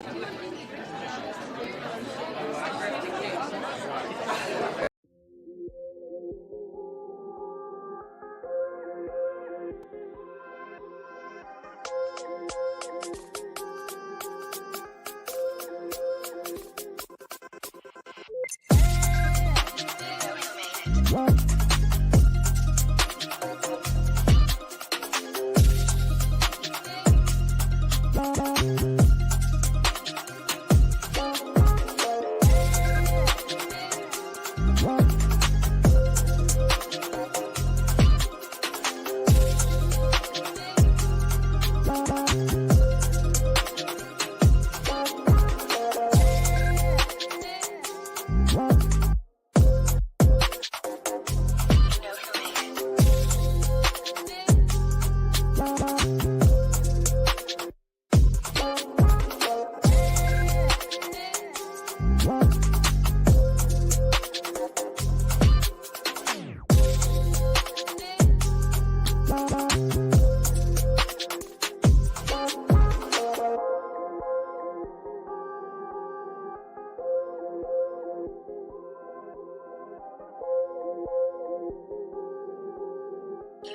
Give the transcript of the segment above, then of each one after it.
You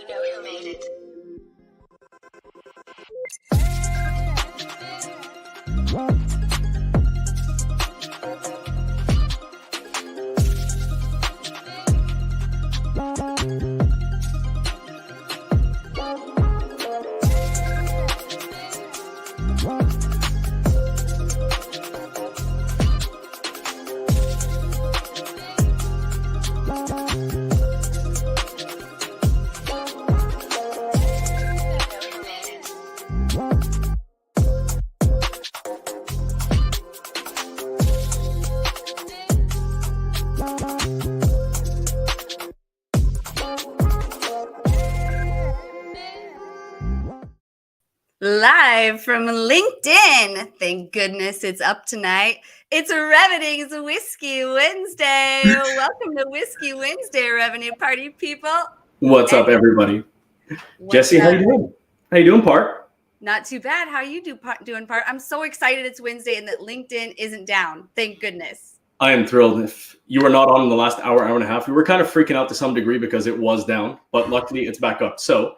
know who made it. Live from LinkedIn. Thank goodness it's up tonight. It's Reveting's Whiskey Wednesday. Welcome to Whiskey Wednesday, Revenue Party people. What's up, everybody? Jesse, how you doing? How you doing, Park? Not too bad. How you doing, Park? I'm so excited it's Wednesday and that LinkedIn isn't down. Thank goodness. I am thrilled. If you were not on in the last hour and a half, we were kind of freaking out to some degree because it was down, but luckily it's back up. So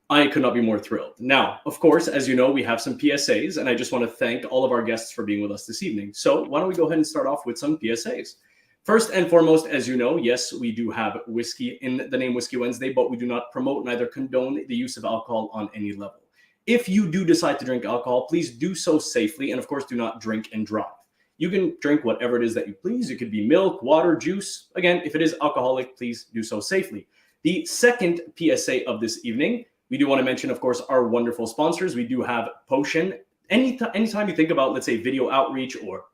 I could not be more thrilled. Now, of course, as you know, we have some PSAs, and I just want to thank all of our guests for being with us this evening. So why don't we go ahead and start off with some PSAs. First and foremost, as you know, yes, we do have whiskey in the name Whiskey Wednesday, but we do not promote neither condone the use of alcohol on any level. If you do decide to drink alcohol, please do so safely, and of course, do not drink and drive. You can drink whatever it is that you please. It could be milk, water, juice. Again, if it is alcoholic, please do so safely. The second PSA of this evening, we do want to mention, of course, our wonderful sponsors. We do have Potion. Anytime you think about, let's say, video outreach, or,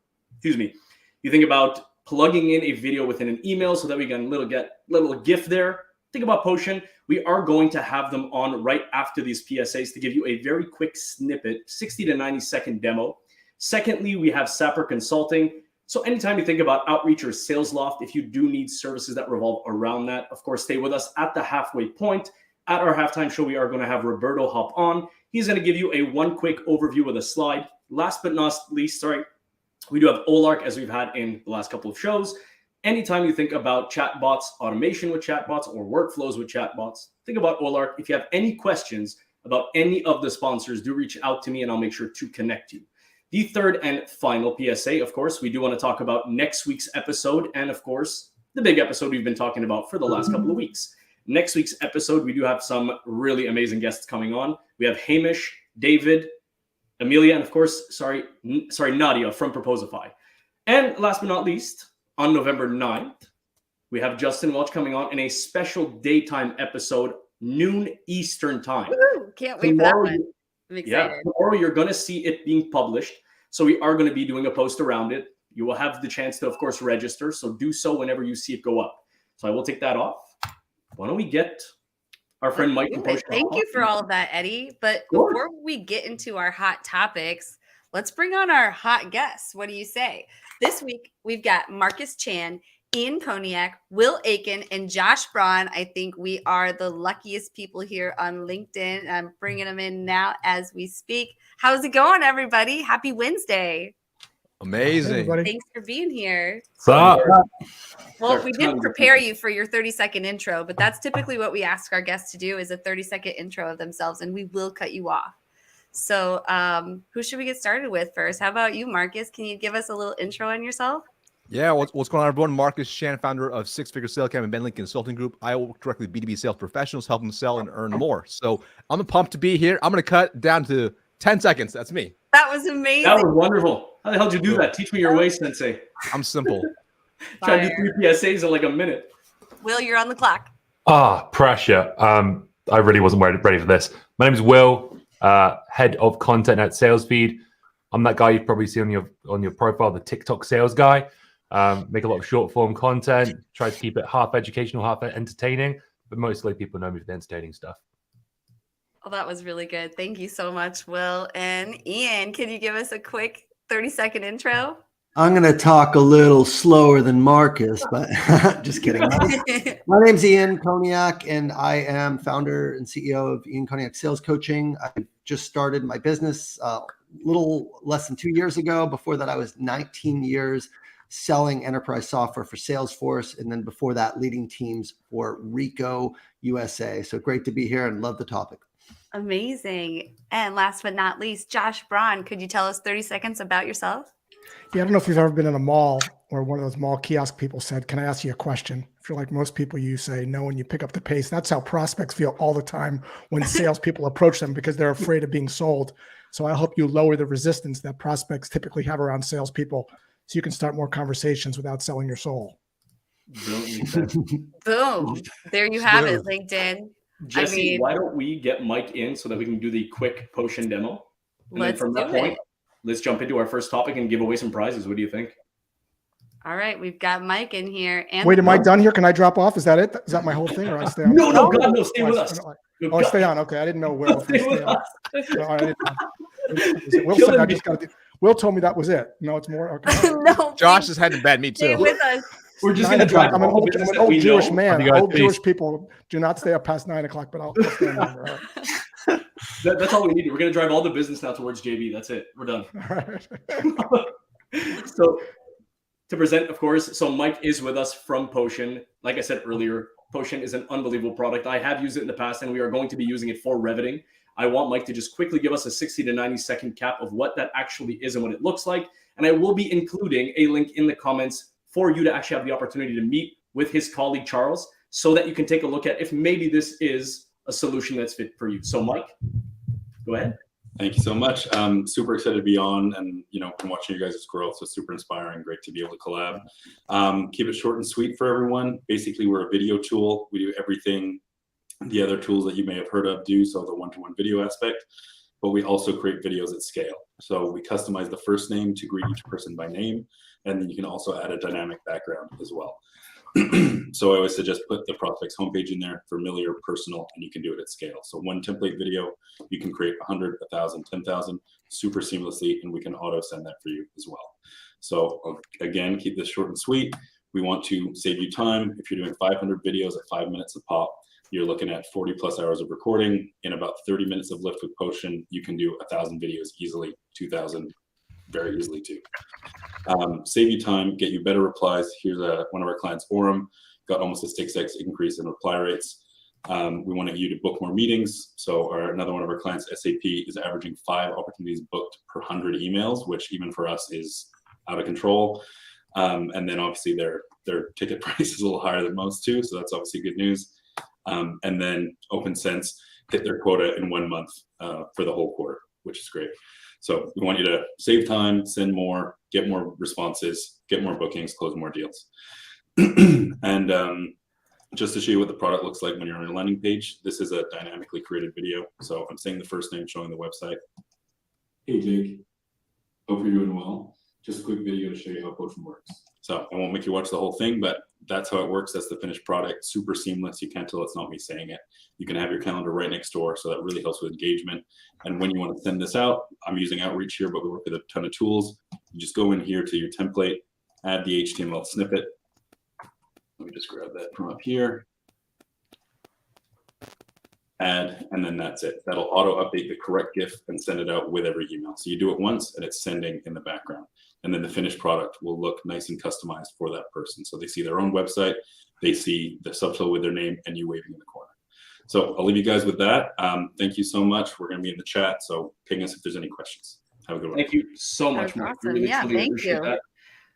you think about plugging in a video within an email so that we can get little gift there, think about Potion. We are going to have them on right after these PSAs to give you a very quick snippet, 60 to 90-second demo. Secondly, we have Sapper Consulting. So anytime you think about outreach or sales loft, if you do need services that revolve around that, of course, stay with us at the halfway point. At our halftime show, we are going to have Roberto hop on. He's going to give you a one quick overview with a slide. Last but not least, we do have Olark, as we've had in the last couple of shows. Anytime you think about chatbots, automation with chatbots, or workflows with chatbots, think about Olark. If you have any questions about any of the sponsors, do reach out to me and I'll make sure to connect you. The third and final PSA, of course, we do want to talk about next week's episode and, of course, the big episode we've been talking about for the last couple of weeks. Next week's episode, we do have some really amazing guests coming on. We have Hamish, David, Amelia, and of course, Nadia from Proposify. And last but not least, on November 9th, we have Justin Welch coming on in a special daytime episode, noon Eastern time. Woo-hoo! Can't wait for that one. I'm excited. Yeah, tomorrow you're going to see it being published. So we are going to be doing a post around it. You will have the chance to, of course, register. So do so whenever you see it go up. So I will take that off. Why don't we get our friend Mike from Post? Thank you for all of that, Eddie. But before we get into our hot topics, let's bring on our hot guests. What do you say? This week, we've got Marcus Chan, Ian Koniak, Will Aitken, and Josh Braun. I think we are the luckiest people here on LinkedIn. I'm bringing them in now as we speak. How's it going, everybody? Happy Wednesday. Amazing. Hey, Thanks for being here. Sup? Well, we did prepare you for your 30-second intro, but that's typically what we ask our guests to do is a 30-second intro of themselves, and we will cut you off. So who should we get started with first? How about you, Marcus? Can you give us a little intro on yourself? Yeah, what's going on, everyone? Marcus Shan, founder of Six Figure Sales Camp and Bentley Consulting Group. I work directly with B2B sales professionals, help them sell and earn more. So I'm pumped to be here. I'm going to cut down to 10 seconds. That's me. That was amazing. That was wonderful. How the hell did you do that? Teach me your way, Sensei. I'm simple. Try to do 3 PSAs in like a minute. Will, you're on the clock. Pressure. I really wasn't ready for this. My name is Will, head of content at SalesFeed. I'm that guy you've probably seen on your profile, the TikTok sales guy. Make a lot of short form content, try to keep it half educational, half entertaining, but mostly people know me for the entertaining stuff. Oh, that was really good. Thank you so much, Will. And Ian, can you give us a quick 30-second intro? I'm going to talk a little slower than Marcus, but just kidding. My name's Ian Koniak, and I am founder and CEO of Ian Koniak Sales Coaching. I just started my business a little less than 2 years ago. Before that, I was 19 years selling enterprise software for Salesforce, and then before that, leading teams for Rico USA. So great to be here and love the topic. Amazing. And last but not least, Josh Braun, could you tell us 30 seconds about yourself? Yeah, I don't know if you've ever been in a mall where one of those mall kiosk people said, "Can I ask you a question?" I feel like most people, you say no and you pick up the pace. That's how prospects feel all the time when salespeople approach them because they're afraid of being sold. So I hope you lower the resistance that prospects typically have around salespeople so you can start more conversations without selling your soul. Boom. There you have it, LinkedIn. Jesse, why don't we get Mike in so that we can do the quick potion demo? And then from that point, let's jump into our first topic and give away some prizes. What do you think? All right, we've got Mike in here. And wait, am I done here? Can I drop off? Is that it? Is that my whole thing, or I stay on? No, God, no, stay with us. Oh, stay on. Okay, I didn't know Will. Stay with us. No, I didn't know. Will said I just got to. Will told me that was it. No, it's more. Okay. No, Josh is heading to bed. Me stay too. with us. We're just going to drive. I'm an old Jewish man. Old peace. Jewish people do not stay up past 9 o'clock, but I'll stay longer. Right. That's all we need. We're going to drive all the business now towards JB. That's it. We're done. All right. So to present, of course, so Mike is with us from Potion. Like I said earlier, Potion is an unbelievable product. I have used it in the past, and we are going to be using it for Reveting. I want Mike to just quickly give us a 60 to 90 second cap of what that actually is and what it looks like. And I will be including a link in the comments for you to actually have the opportunity to meet with his colleague, Charles, so that you can take a look at if maybe this is a solution that's fit for you. So Mike, go ahead. Thank you so much. I'm super excited to be on and, been watching you guys' growth. So super inspiring. Great to be able to collab. Keep it short and sweet for everyone. Basically, we're a video tool. We do everything the other tools that you may have heard of do. So the one-to-one video aspect, but we also create videos at scale. So we customize the first name to greet each person by name. And then you can also add a dynamic background as well. So I always suggest put the prospect's homepage in there, familiar, personal, and you can do it at scale. So one template video, you can create 100, 1,000, 10,000 super seamlessly, and we can auto send that for you as well. So again, keep this short and sweet. We want to save you time. If you're doing 500 videos at 5 minutes a pop, you're looking at 40 plus hours of recording. In about 30 minutes of lift with Potion, you can do 1,000 videos easily, 2,000 very easily too. Save you time, get you better replies. Here's one of our clients, Orem, got almost a 6x increase in reply rates. We wanted you to book more meetings. So another one of our clients, SAP, is averaging 5 opportunities booked per 100 emails, which even for us is out of control. And then obviously their ticket price is a little higher than most too. So that's obviously good news. And then OpenSense hit their quota in 1 month for the whole quarter, which is great. So we want you to save time, send more, get more responses, get more bookings, close more deals. And just to show you what the product looks like when you're on your landing page, this is a dynamically created video. So I'm saying the first name, showing the website. Hey, Jake. Hope you're doing well. Just a quick video to show you how Potion works. So I won't make you watch the whole thing, but that's how it works. That's the finished product. Super seamless. You can't tell it's not me saying it. You can have your calendar right next door. So that really helps with engagement. And when you want to send this out, I'm using Outreach here, but we work with a ton of tools. You just go in here to your template, add the HTML snippet, Let me just grab that from up here. Add, and then that's it. That'll auto update the correct GIF and send it out with every email. So you do it once and it's sending in the background. And then the finished product will look nice and customized for that person. So they see their own website, they see the subtitle with their name and you waving in the corner. So I'll leave you guys with that. Thank you so much. We're going to be in the chat. So ping us if there's any questions. Have a good one. Thank you so much, Mike. Awesome. Yeah, thank you. That.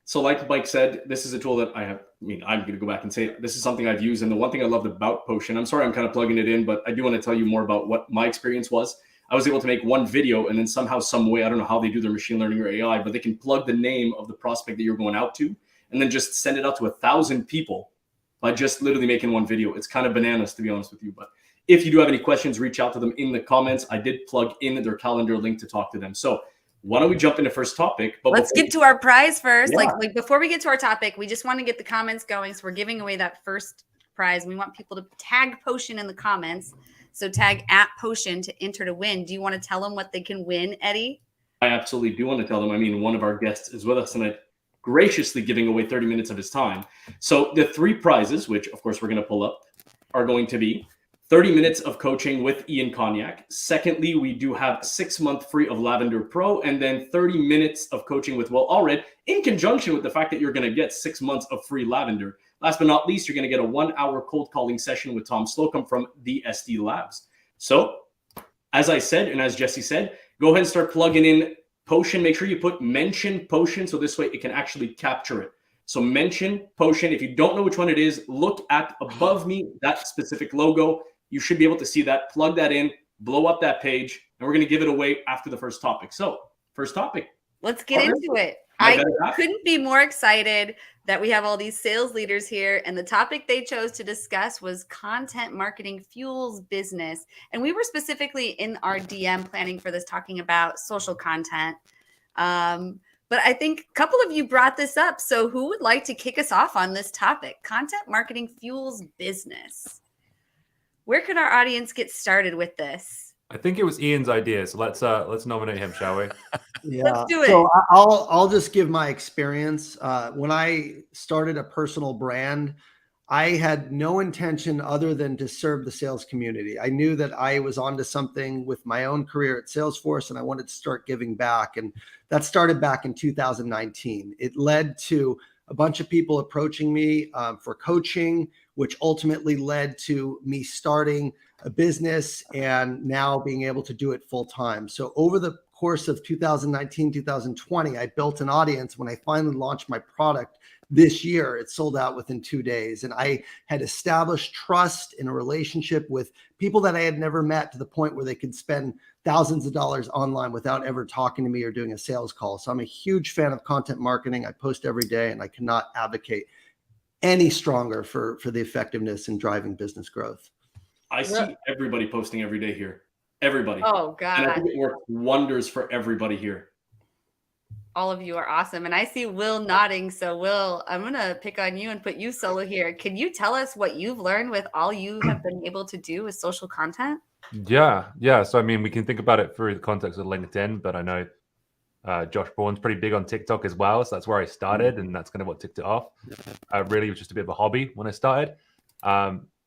So like Mike said, this is a tool that I'm going to go back and say, this is something I've used. And the one thing I loved about Potion, I'm sorry, I'm kind of plugging it in, but I do want to tell you more about what my experience was. I was able to make one video and then somehow, some way, I don't know how they do their machine learning or AI, but they can plug the name of the prospect that you're going out to and then just send it out to 1,000 people by just literally making one video. It's kind of bananas, to be honest with you. But if you do have any questions, reach out to them in the comments. I did plug in their calendar link to talk to them. So why don't we jump into first topic? But let's get to our prize first. Yeah. Like before we get to our topic, we just want to get the comments going. So we're giving away that first prize. We want people to tag Potion in the comments. So tag @Potion to enter to win. Do you want to tell them what they can win, Eddie? I absolutely do want to tell them. I mean, one of our guests is with us tonight, graciously giving away 30 minutes of his time. So the 3 prizes, which of course we're going to pull up, are going to be 30 minutes of coaching with Ian Koniak. Secondly, we do have 6 month free of Lavender Pro, and then 30 minutes of coaching with Will Allred in conjunction with the fact that you're going to get 6 months of free Lavender. Last but not least, you're going to get a 1-hour cold calling session with Tom Slocum from the SD Labs. So as I said, and as Jesse said, go ahead and start plugging in Potion. Make sure you put mention Potion so this way it can actually capture it. So mention Potion. If you don't know which one it is, look at above me, that specific logo. You should be able to see that. Plug that in, blow up that page, and we're going to give it away after the first topic. So first topic. Let's get into it. I couldn't be more excited that we have all these sales leaders here. And the topic they chose to discuss was content marketing fuels business. And we were specifically in our DM planning for this, talking about social content. But I think a couple of you brought this up. So who would like to kick us off on this topic? Content marketing fuels business. Where could our audience get started with this? I think it was Ian's idea, so let's nominate him, shall we? Yeah. Let's do it. So I'll just give my experience. When I started a personal brand, I had no intention other than to serve the sales community. I knew that I was onto something with my own career at Salesforce, and I wanted to start giving back. And that started back in 2019. It led to a bunch of people approaching me for coaching, which ultimately led to me starting a business and now being able to do it full time. So over the course of 2019, 2020, I built an audience. When I finally launched my product this year, it sold out within 2 days. And I had established trust in a relationship with people that I had never met, to the point where they could spend thousands of dollars online without ever talking to me or doing a sales call. So I'm a huge fan of content marketing. I post every day, and I cannot advocate any stronger for the effectiveness in driving business growth. I see everybody posting every day here. Everybody. Oh, God. And I think it worked wonders for everybody here. All of you are awesome. And I see Will nodding. So Will, I'm going to pick on you and put you solo here. Can you tell us what you've learned with all you have been able to do with social content? Yeah. So, I mean, we can think about it through the context of LinkedIn, but I know Josh Braun's pretty big on TikTok as well. So that's where I started, and that's kind of what ticked it off. Really, it was just a bit of a hobby when I started.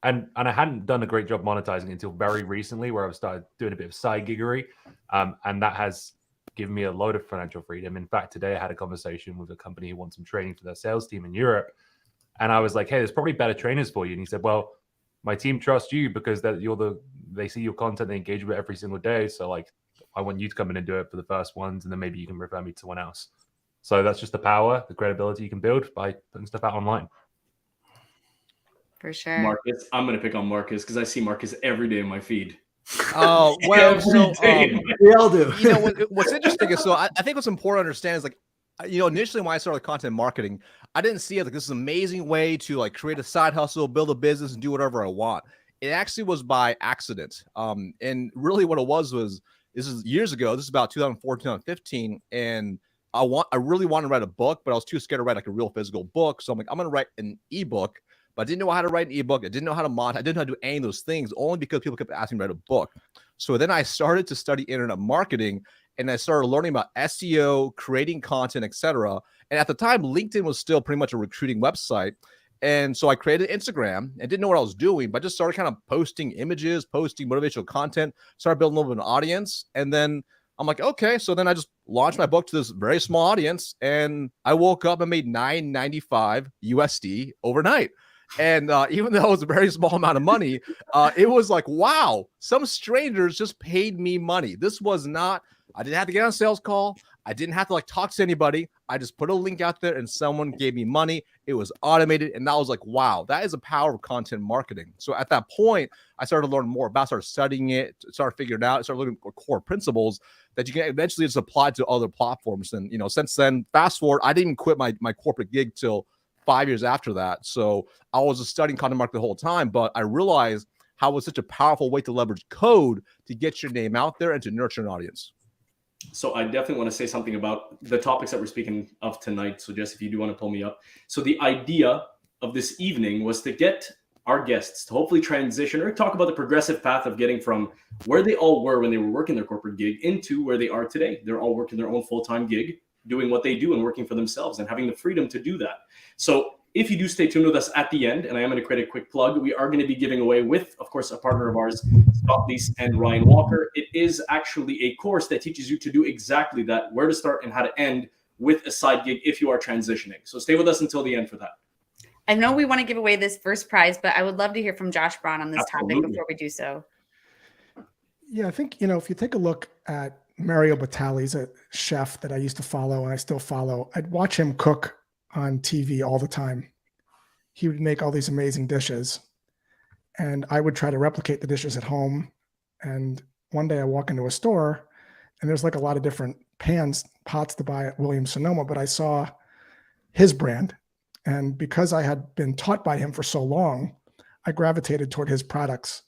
And I hadn't done a great job monetizing it until very recently, where I've started doing a bit of side giggery. And that has given me a load of financial freedom. In fact, today I had a conversation with a company who wants some training for their sales team in Europe. And I was like, hey, there's probably better trainers for you. And he said, well, my team trusts you because they see your content, they engage with it every single day. So like, I want you to come in and do it for the first ones, and then maybe you can refer me to someone else. So that's just the power, the credibility you can build by putting stuff out online. For sure. Marcus, I'm going to pick on Marcus because I see Marcus every day in my feed. Oh, well, so We all do. you know what's interesting is, so I think what's important to understand is, like, initially when I started content marketing, I didn't see it like this is an amazing way to like create a side hustle, build a business, and do whatever I want. It actually was by accident. And really what it was this is years ago. This is about 2014, 2015, and I really wanted to write a book, but I was too scared to write like a real physical book. So I'm like, I'm gonna write an ebook. But I didn't know how to write an ebook. I didn't know how to monetize. I didn't know how to do any of those things, only because people kept asking me to write a book. So then I started to study internet marketing, and I started learning about SEO, creating content, etc. And at the time, LinkedIn was still pretty much a recruiting website. And so I created Instagram and didn't know what I was doing, but just started kind of posting images, posting motivational content, started building a little bit of an audience. And then I'm like, okay. So then I just launched my book to this very small audience, and I woke up and made $9.95 USD overnight. And even though it was a very small amount of money, it was like, wow, some strangers just paid me money. This was not, I didn't have to get on a sales call. I didn't have to like talk to anybody. I just put a link out there and someone gave me money. It was automated. And that was like, wow, that is the power of content marketing. So at that point, I started to learn more about, started studying it, started figuring it out, started looking for core principles that you can eventually just apply to other platforms. And, since then, fast forward, I didn't even quit my corporate gig till 5 years after that. So I was just studying content marketing the whole time, but I realized how it was such a powerful way to leverage code to get your name out there and to nurture an audience. So I definitely want to say something about the topics that we're speaking of tonight. So Jess, if you do want to pull me up. So the idea of this evening was to get our guests to hopefully transition or talk about the progressive path of getting from where they all were when they were working their corporate gig into where they are today. They're all working their own full-time gig, doing what they do and working for themselves and having the freedom to do that. So if you do stay tuned with us at the end, and I am going to create a quick plug, we are going to be giving away with, of course, a partner of ours, Scott Leese and Ryan Walker. It is actually a course that teaches you to do exactly that, where to start and how to end with a side gig if you are transitioning. So stay with us until the end for that. I know we want to give away this first prize, but I would love to hear from Josh Braun on this Absolutely. topic before we do so. Yeah, I think, if you take a look at Mario Batali's a chef that I used to follow and I still follow, I'd watch him cook on TV all the time. He would make all these amazing dishes, and I would try to replicate the dishes at home. And one day I walk into a store and there's like a lot of different pots to buy at Williams Sonoma, but I saw his brand. And because I had been taught by him for so long, I gravitated toward his products,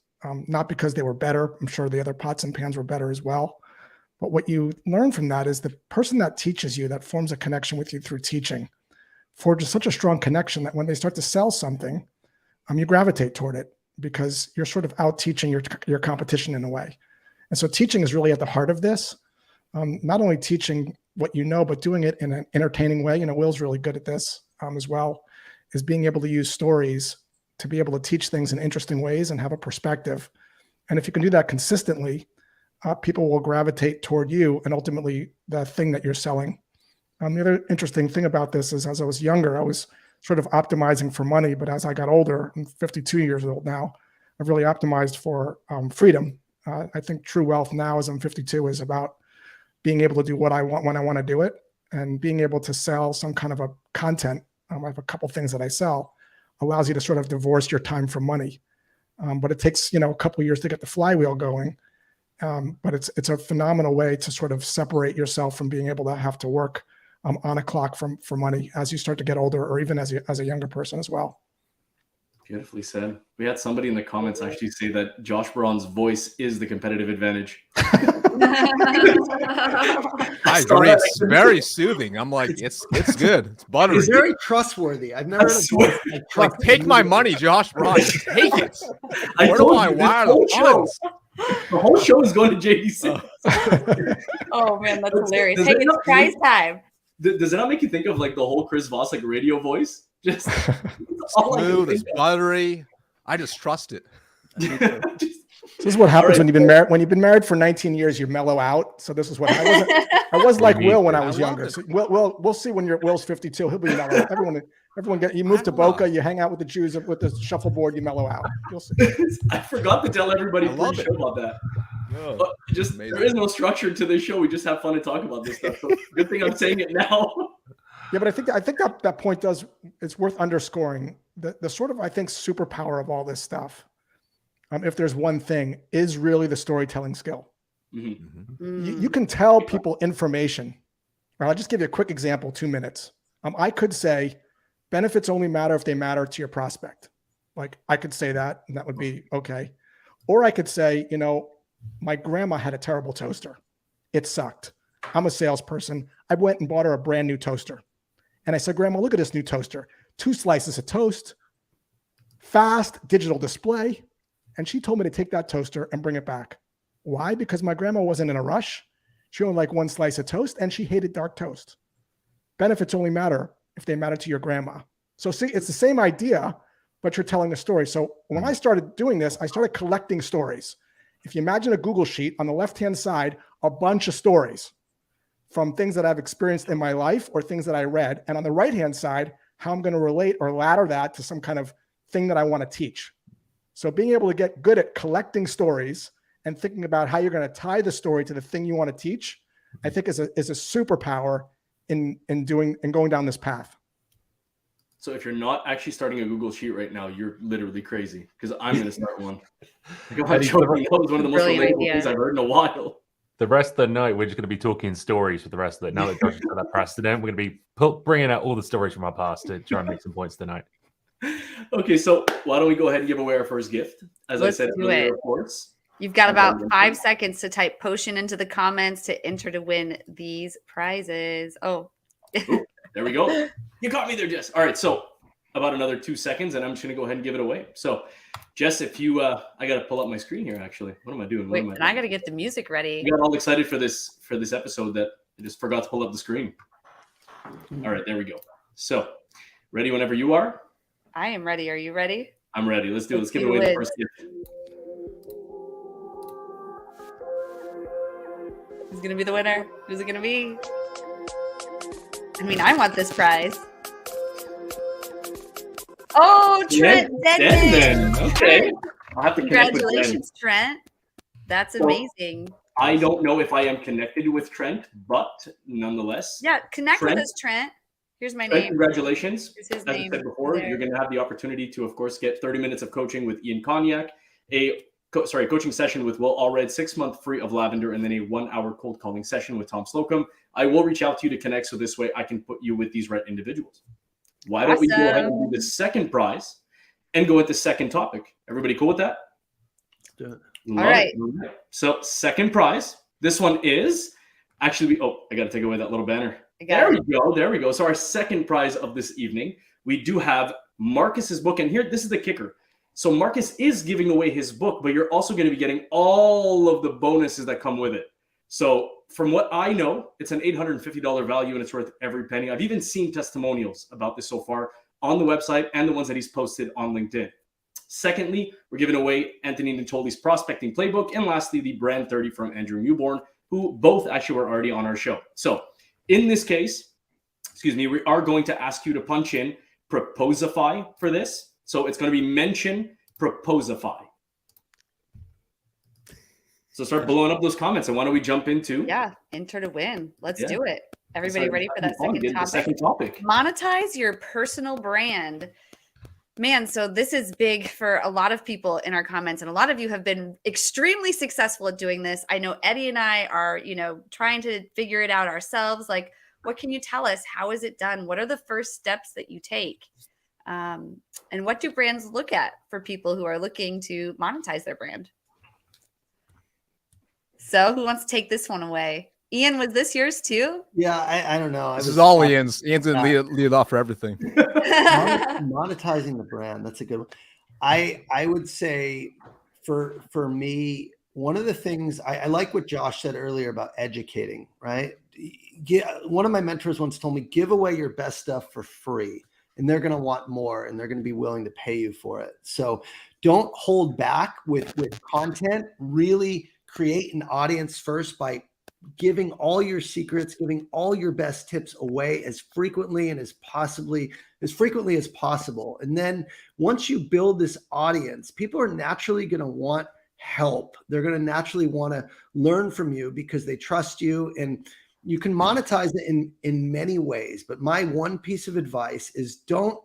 not because they were better. I'm sure the other pots and pans were better as well. But what you learn from that is the person that teaches you, that forms a connection with you through teaching, forges such a strong connection that when they start to sell something, you gravitate toward it because you're sort of out teaching your competition in a way. And so teaching is really at the heart of this. Not only teaching what you know, but doing it in an entertaining way. Will's really good at this as well, is being able to use stories to be able to teach things in interesting ways and have a perspective. And if you can do that consistently, people will gravitate toward you and ultimately the thing that you're selling. The other interesting thing about this is as I was younger, I was sort of optimizing for money, but as I got older, I'm 52 years old now, I've really optimized for freedom. I think true wealth now as I'm 52 is about being able to do what I want when I want to do it and being able to sell some kind of a content. I have a couple things that I sell, allows you to sort of divorce your time from money. But it takes, a couple of years to get the flywheel going. But it's a phenomenal way to sort of separate yourself from being able to have to work on a clock for money as you start to get older, or even as a younger person as well. Beautifully said. We had somebody in the comments actually say that Josh Braun's voice is the competitive advantage. I agree. It's very soothing. I'm like, it's good. It's buttery. He's very trustworthy. I've never heard of like, take my money, Josh Braun. Just take it. Where do I wire the funds? The whole show is going to JDC. Oh man, that's hilarious. Hey, it's prize time. Does it not make you think of like the whole Chris Voss like radio voice? Just smooth, it's buttery. I just trust it. This is what happens when you've been married. When you've been married for 19 years, you mellow out. So this is what I was like Will when I was younger. So we'll see when Will's 52. He'll be mellow. Everyone you move to Boca, you hang out with the Jews with the shuffleboard, you mellow out. You'll see. I forgot to tell everybody pre-show about that. Oh, but there is no structure to this show. We just have fun to talk about this stuff. So good thing I'm saying it now. Yeah, but I think that point it's worth underscoring the sort of, I think, superpower of all this stuff. If there's one thing, is really the storytelling skill. Mm-hmm. You can tell people information. Right, I'll just give you a quick example, 2 minutes. I could say benefits only matter if they matter to your prospect. Like I could say that, and that would be okay. Or I could say, my grandma had a terrible toaster. It sucked. I'm a salesperson. I went and bought her a brand new toaster. And I said, Grandma, look at this new toaster. 2 slices of toast, fast digital display. And she told me to take that toaster and bring it back. Why? Because my grandma wasn't in a rush. She only liked 1 slice of toast and she hated dark toast. Benefits only matter if they matter to your grandma. So see, it's the same idea, but you're telling a story. So when I started doing this, I started collecting stories. If you imagine a Google sheet on the left-hand side, a bunch of stories from things that I've experienced in my life or things that I read. And on the right-hand side, how I'm going to relate or ladder that to some kind of thing that I want to teach. So being able to get good at collecting stories and thinking about how you're going to tie the story to the thing you want to teach, I think is a superpower in going down this path. So if you're not actually starting a Google sheet right now, you're literally crazy, because I'm going to start one. That was one of the most relatable things I've heard in a while. The rest of the night, we're just going to be talking stories for the rest of it. Now that Josh has got that precedent, we're going to be bringing out all the stories from our past to try and make some points tonight. Okay, so why don't we go ahead and give away our first gift? As I said earlier, of course. You've got about 5 seconds to type potion into the comments to enter to win these prizes. Oh. Ooh, there we go. You got me there, Jess. All right, so about another 2 seconds, and I'm just going to go ahead and give it away. So, Jess, if you, I got to pull up my screen here, actually. What am I doing? Wait, and I got to get the music ready. I got all excited for this episode that I just forgot to pull up the screen. All right, there we go. So, ready whenever you are? I am ready. Are you ready? I'm ready. Let's do it. Let's give away the first gift. Who's going to be the winner? Who's it going to be? I mean, I want this prize. Oh, Trent Denman. Okay. I'll have to Congratulations, Trent. That's amazing. I don't know if I am connected with Trent, but nonetheless. Yeah, connect with us, Trent. Here's my name. Congratulations. Here's his As name. I said before, you're going to have the opportunity to, of course, get 30 minutes of coaching with Ian Koniak, coaching session with Will Allred, 6 month free of Lavender, and then a 1 hour cold calling session with Tom Slocum. I will reach out to you to connect, so this way I can put you with these right individuals. Why don't we go ahead and do the second prize and go with the second topic? Everybody cool with that? Do it. All right. So second prize. This one is actually, I got to take away that little banner. There we go. So our second prize of this evening, we do have Marcus's book. And here, this is the kicker. So Marcus is giving away his book, but you're also going to be getting all of the bonuses that come with it. So from what I know, it's an $850 value and it's worth every penny. I've even seen testimonials about this so far on the website and the ones that he's posted on LinkedIn. Secondly, we're giving away Anthony Nicoli's prospecting playbook. And lastly, the brand 30 from Andrew Newborn, who both actually were already on our show. So in this case, we are going to ask you to punch in Proposify for this. So it's going to be mention Proposify. So start blowing up those comments. And why don't we jump into? Yeah, enter to win. Let's do it. Everybody ready for that second topic? Monetize your personal brand. Man, so this is big for a lot of people in our comments, and a lot of you have been extremely successful at doing this. I know Eddie and I are, trying to figure it out ourselves. Like, what can you tell us? How is it done? What are the first steps that you take? And what do brands look at for people who are looking to monetize their brand? So who wants to take this one away? Ian, was this yours too? Yeah, I don't know. This is all Ian's. Ian's going to lead off for everything. Monetizing the brand. That's a good one. I would say for me, one of the things I like what Josh said earlier about educating, right? One of my mentors once told me, give away your best stuff for free and they're going to want more and they're going to be willing to pay you for it. So don't hold back with content. Really create an audience first by giving all your secrets, giving all your best tips away as frequently and as frequently as possible. And then once you build this audience, people are naturally going to want help. They're going to naturally want to learn from you because they trust you, and you can monetize it in many ways. But my one piece of advice is don't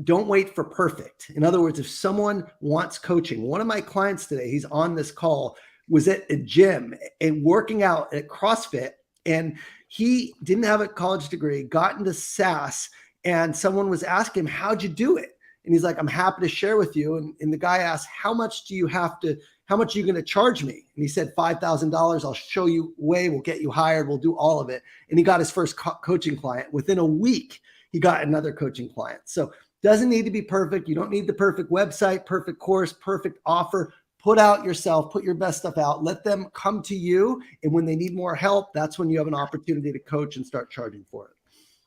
wait for perfect. In other words, if someone wants coaching, one of my clients today, he's on this call, was at a gym and working out at CrossFit, and he didn't have a college degree, got into SaaS, and someone was asking him, how'd you do it? And he's like, I'm happy to share with you. And the guy asked, how much are you going to charge me? And he said, $5,000. I'll show you a way. We'll get you hired. We'll do all of it. And he got his first coaching client. Within a week, he got another coaching client. So doesn't need to be perfect. You don't need the perfect website, perfect course, perfect offer. Put out yourself, put your best stuff out, let them come to you. And when they need more help, that's when you have an opportunity to coach and start charging for it.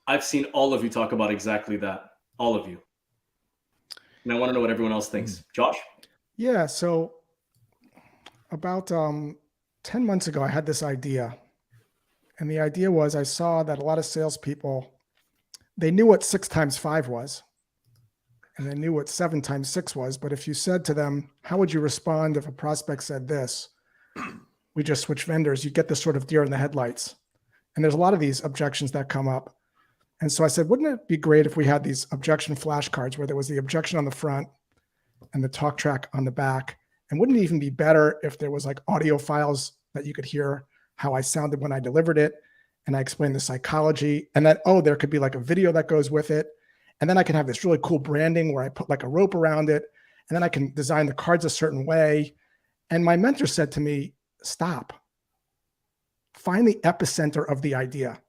I've seen all of you talk about exactly that. All of you. And I want to know what everyone else thinks. Josh? Yeah. So about 10 months ago, I had this idea. And the idea was I saw that a lot of salespeople, they knew what 6 times 5 was. And they knew what 7 times 6 was. But if you said to them, how would you respond if a prospect said this? We just switch vendors. You get this sort of deer in the headlights. And there's a lot of these objections that come up. And so I said, wouldn't it be great if we had these objection flashcards where there was the objection on the front and the talk track on the back? And wouldn't it even be better if there was like audio files that you could hear how I sounded when I delivered it? And I explained the psychology. And then, there could be like a video that goes with it. And then I can have this really cool branding where I put like a rope around it. And then I can design the cards a certain way. And my mentor said to me, stop. Find the epicenter of the idea.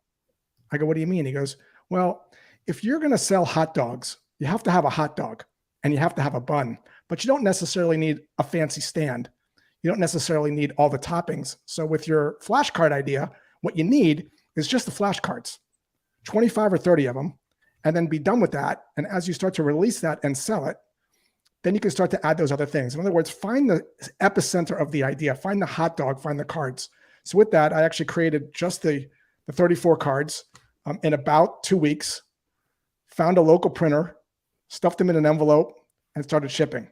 I go, what do you mean? He goes, well, if you're going to sell hot dogs, you have to have a hot dog and you have to have a bun, but you don't necessarily need a fancy stand. You don't necessarily need all the toppings. So with your flashcard idea, what you need is just the flashcards, 25 or 30 of them, and then be done with that. And as you start to release that and sell it, then you can start to add those other things. In other words, find the epicenter of the idea, find the hot dog, find the cards. So with that, I actually created just the 34 cards in about 2 weeks, found a local printer, stuffed them in an envelope, and started shipping.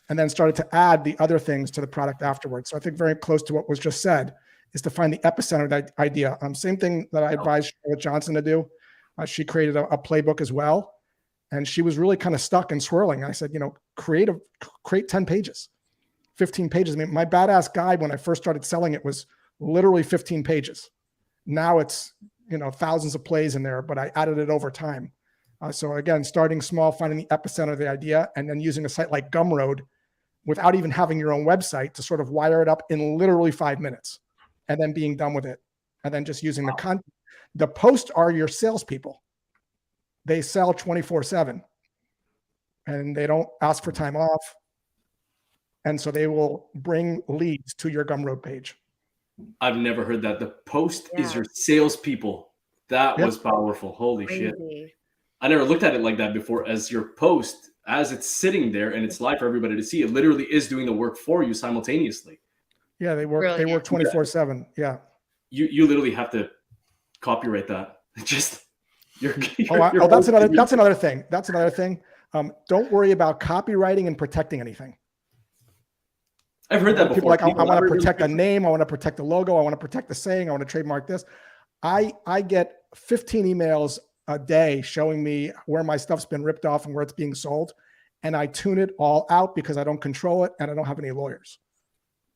And then started to add the other things to the product afterwards. So I think very close to what was just said is to find the epicenter of that idea. Same thing that I advised Charlotte Johnson to do. She created a playbook as well. And she was really kind of stuck and swirling. I said, create 10 pages, 15 pages. I mean, my badass guide when I first started selling it was literally 15 pages. Now it's, thousands of plays in there, but I added it over time. So again, starting small, finding the epicenter of the idea, and then using a site like Gumroad without even having your own website to sort of wire it up in literally 5 minutes and then being done with it. And then just using the content. The posts are your salespeople. They sell 24/7 and they don't ask for time off. And so they will bring leads to your Gumroad page. I've never heard that. The post is your salespeople. That was powerful. Holy shit. I never looked at it like that before, as your post, as it's sitting there and it's live for everybody to see. It literally is doing the work for you simultaneously. Yeah, they work 24/7. Yeah. You literally have to copyright that. Just that's another thing. That's another thing. Don't worry about copywriting and protecting anything. I've heard that before. People I want to protect a name. I want to protect the logo. I want to protect the saying. I want to trademark this. I get 15 emails a day showing me where my stuff's been ripped off and where it's being sold. And I tune it all out because I don't control it and I don't have any lawyers.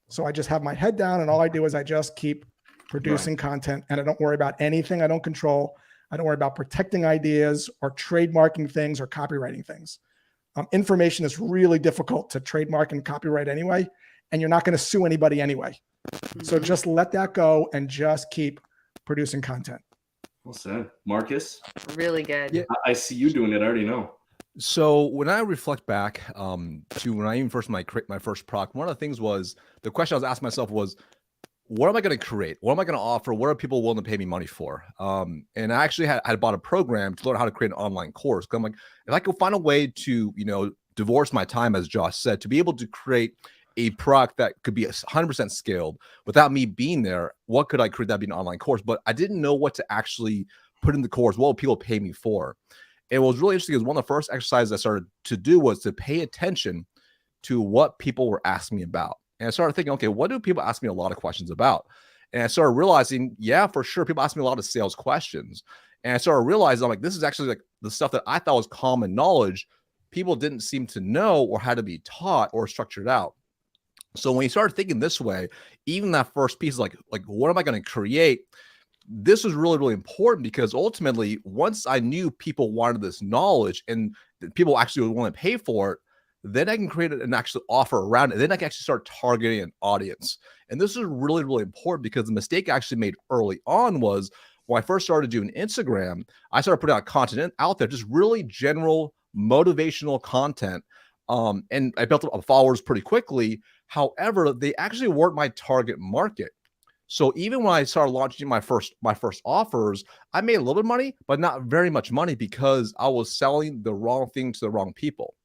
So I just have my head down and all I do is I just keep producing content and I don't worry about anything I don't control. I don't worry about protecting ideas or trademarking things or copywriting things. Information is really difficult to trademark and copyright anyway, and you're not going to sue anybody anyway. So just let that go and just keep producing content. Well said. Marcus? Really good. Yeah. I see you doing it. I already know. So when I reflect back to when I even first my first product, one of the things was the question I was asking myself was, what am I going to create? What am I going to offer? What are people willing to pay me money for? And I actually had bought a program to learn how to create an online course. I'm like, if I could find a way to, divorce my time, as Josh said, to be able to create a product that could be 100% scaled without me being there, what could I create that be an online course? But I didn't know what to actually put in the course. What would people pay me for? And what was really interesting is one of the first exercises I started to do was to pay attention to what people were asking me about. And I started thinking, okay, what do people ask me a lot of questions about? And I started realizing, yeah, for sure, people ask me a lot of sales questions. And I started realizing, I'm like, this is actually like the stuff that I thought was common knowledge. People didn't seem to know or had to be taught or structured out. So when you started thinking this way, even that first piece, like what am I going to create? This was really, really important because ultimately, once I knew people wanted this knowledge and people actually would want to pay for it, then I can create an actual offer around it. Then I can actually start targeting an audience. And this is really, really important because the mistake I actually made early on was when I first started doing Instagram, I started putting out content out there, just really general motivational content. And I built up followers pretty quickly. However, they actually weren't my target market. So even when I started launching my first offers, I made a little bit of money, but not very much money because I was selling the wrong thing to the wrong people.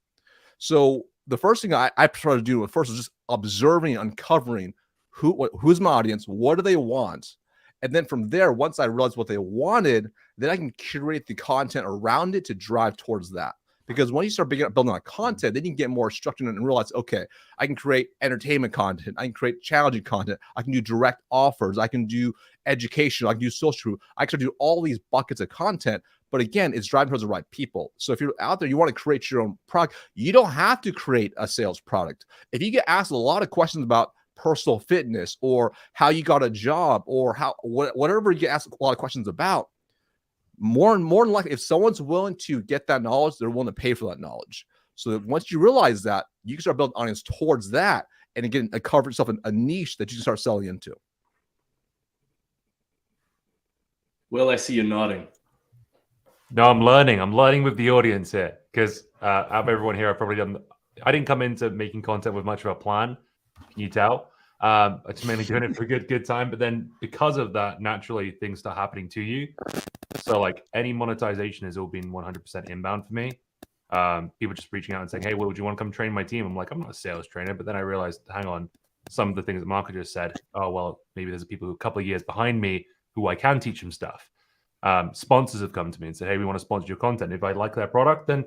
So the first thing I started to do at first was just observing, uncovering who's my audience, what do they want, and then from there, once I realized what they wanted, then I can curate the content around it to drive towards that. Because when you start building on content, then you can get more structured and realize, okay, I can create entertainment content, I can create challenging content, I can do direct offers, I can do educational, I can do social, I can do all these buckets of content. But again, it's driving towards the right people. So if you're out there, you want to create your own product, you don't have to create a sales product. If you get asked a lot of questions about personal fitness or how you got a job or whatever you get asked a lot of questions about, more than likely, if someone's willing to get that knowledge, they're willing to pay for that knowledge. So that once you realize that, you can start building an audience towards that, and again, cover yourself in a niche that you can start selling into. Will, I see you nodding. No, I'm learning. I'm learning with the audience here because out of everyone here, I didn't come into making content with much of a plan. Can you tell? I'm just mainly doing it for a good time. But then because of that, naturally things start happening to you. So like any monetization has all been 100% inbound for me. People just reaching out and saying, "Hey, Will, do you want to come train my team?" I'm like, I'm not a sales trainer. But then I realized, hang on, some of the things that Marco just said. Oh well, maybe there's people who are a couple of years behind me who I can teach them stuff. Sponsors have come to me and said, "Hey, we want to sponsor your content." If I like their product, then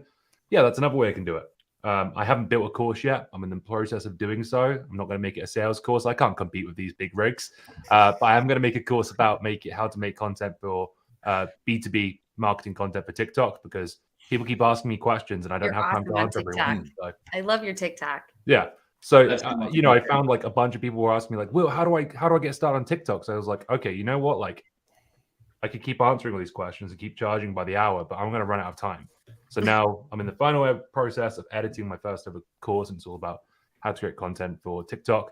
yeah, that's another way I can do it. I haven't built a course yet. I'm in the process of doing so. I'm not going to make it a sales course. I can't compete with these big rigs. But I am going to make a course about how to make content for B2B marketing content for TikTok, because people keep asking me questions and I don't have time to answer everyone. So, I love your TikTok. yeah. So I found like a bunch of people were asking me like, "Will, how do I get started on TikTok?" So I was like, okay, you know what? Like, I could keep answering all these questions and keep charging by the hour, but I'm going to run out of time. So now I'm in the final process of editing my first ever course, and it's all about how to create content for TikTok.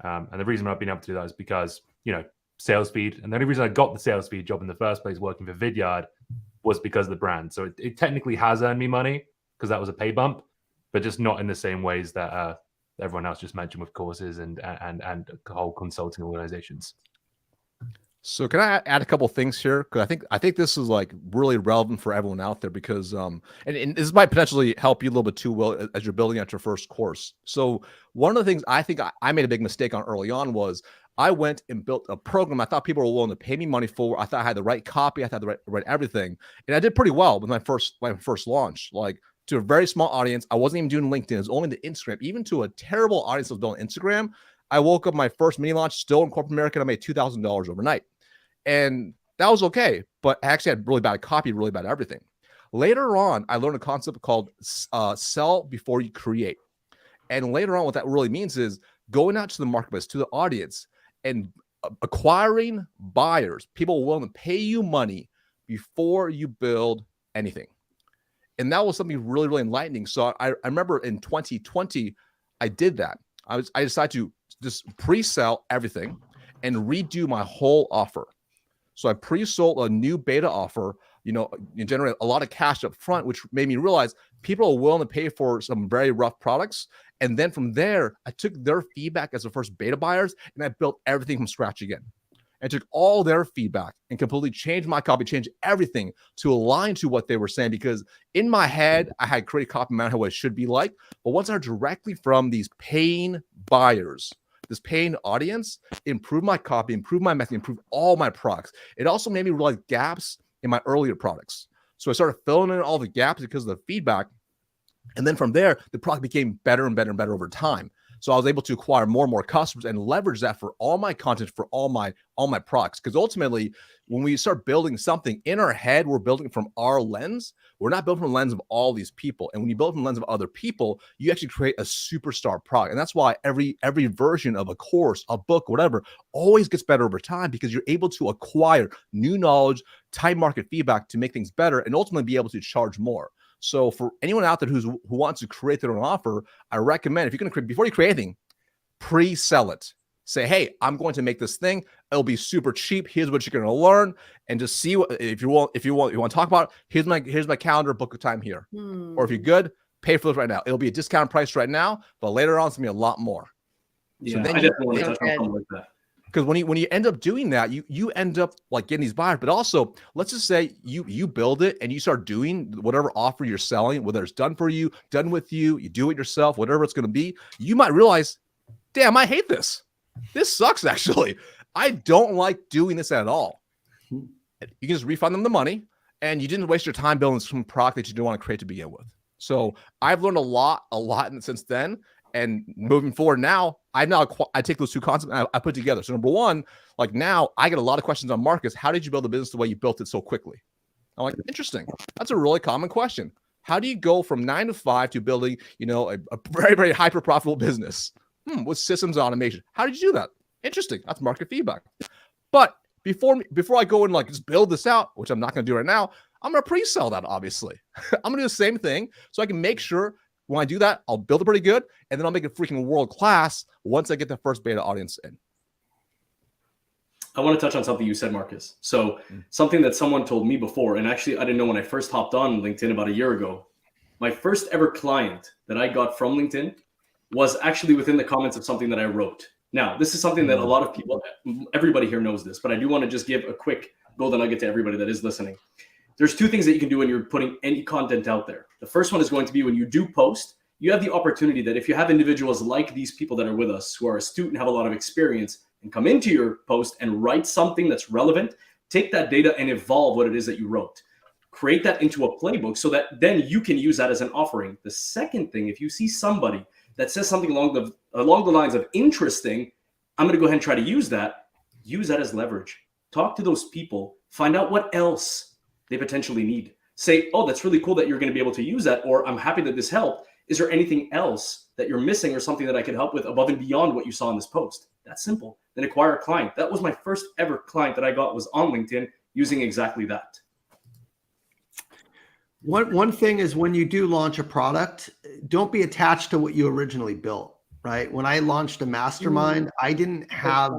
And the reason I've been able to do that is because, sales feed. And the only reason I got the sales feed job in the first place working for Vidyard was because of the brand. So it technically has earned me money because that was a pay bump, but just not in the same ways that everyone else just mentioned with courses and whole consulting organizations. So can I add a couple things here? Because I think this is like really relevant for everyone out there, because and this might potentially help you a little bit too, Will, as you're building out your first course. So one of the things I think I made a big mistake on early on was I went and built a program I thought people were willing to pay me money for. I thought I had the right copy, I thought the right everything, and I did pretty well with my first launch. Like, to a very small audience, I wasn't even doing LinkedIn. It was only the Instagram. Even to a terrible audience that was doing Instagram, I woke up my first mini launch still in corporate America, and I made $2,000 overnight. And that was okay, but I actually had really bad copy, really bad everything. Later on, I learned a concept called sell before you create. And later on, what that really means is going out to the marketplace, to the audience, and acquiring buyers, people willing to pay you money before you build anything. And that was something really, really enlightening. So I remember in 2020, I did that. I decided to just pre-sell everything and redo my whole offer. So I pre-sold a new beta offer, you generate a lot of cash up front, which made me realize people are willing to pay for some very rough products. And then from there, I took their feedback as the first beta buyers, and I built everything from scratch again. And took all their feedback and completely changed my copy, changed everything to align to what they were saying. Because in my head, I had created copy man what it should be like. But once I heard directly from these paying buyers, this paying audience, improved my copy, improved my method, improved all my products. It also made me realize gaps in my earlier products. So I started filling in all the gaps because of the feedback. And then from there, the product became better and better and better over time. So I was able to acquire more and more customers and leverage that for all my content, for all my products. Because ultimately, when we start building something in our head, we're building from our lens. We're not building from the lens of all these people. And when you build from the lens of other people, you actually create a superstar product. And that's why every version of a course, a book, whatever, always gets better over time, because you're able to acquire new knowledge, time market feedback to make things better, and ultimately be able to charge more. So for anyone out there who wants to create their own offer, I recommend, if you're going to create, before you create anything, pre-sell it. Say, hey, I'm going to make this thing. It'll be super cheap. Here's what you're going to learn, and just see what if you want to talk about it, here's my calendar, book a time here. Or if you're good, pay for this right now. It'll be a discount price right now, but later on it's gonna be a lot more. Yeah, so then I definitely want to touch on something like that. Because when you end up doing that, you end up like getting these buyers. But also, let's just say you build it and you start doing whatever offer you're selling, whether it's done for you, done with you, you do it yourself, whatever it's going to be. You might realize, damn, I hate this. This sucks. Actually, I don't like doing this at all. You can just refund them the money, and you didn't waste your time building some product that you didn't want to create to begin with. So I've learned a lot since then. And moving forward now, I take those two concepts and I put together. So number one, like now I get a lot of questions on Marcus. How did you build the business the way you built it so quickly? I'm like, interesting. That's a really common question. How do you go from 9 to 5 to building, a very, very hyper profitable business with systems automation? How did you do that? Interesting. That's market feedback. But before I go and like just build this out, which I'm not going to do right now, I'm going to pre-sell that, obviously. I'm going to do the same thing so I can make sure when I do that, I'll build it pretty good, and then I'll make it freaking world class once I get the first beta audience in. I want to touch on something you said, Marcus. So something that someone told me before, and actually I didn't know when I first hopped on LinkedIn about a year ago. My first ever client that I got from LinkedIn was actually within the comments of something that I wrote. Now, this is something that a lot of people, everybody here knows this, but I do want to just give a quick golden nugget to everybody that is listening. There's two things that you can do when you're putting any content out there. The first one is going to be when you do post, you have the opportunity that if you have individuals like these people that are with us who are astute and have a lot of experience and come into your post and write something that's relevant, take that data and evolve what it is that you wrote. Create that into a playbook so that then you can use that as an offering. The second thing, if you see somebody that says something along the lines of interesting, I'm going to go ahead and try to use that as leverage. Talk to those people, find out what else they potentially need. Say, oh, that's really cool that you're going to be able to use that, or I'm happy that this helped. Is there anything else that you're missing or something that I can help with above and beyond what you saw in this post? That's simple. Then acquire a client. That was my first ever client that I got was on LinkedIn using exactly that. One thing is when you do launch a product, don't be attached to what you originally built, right? When I launched a mastermind, I didn't have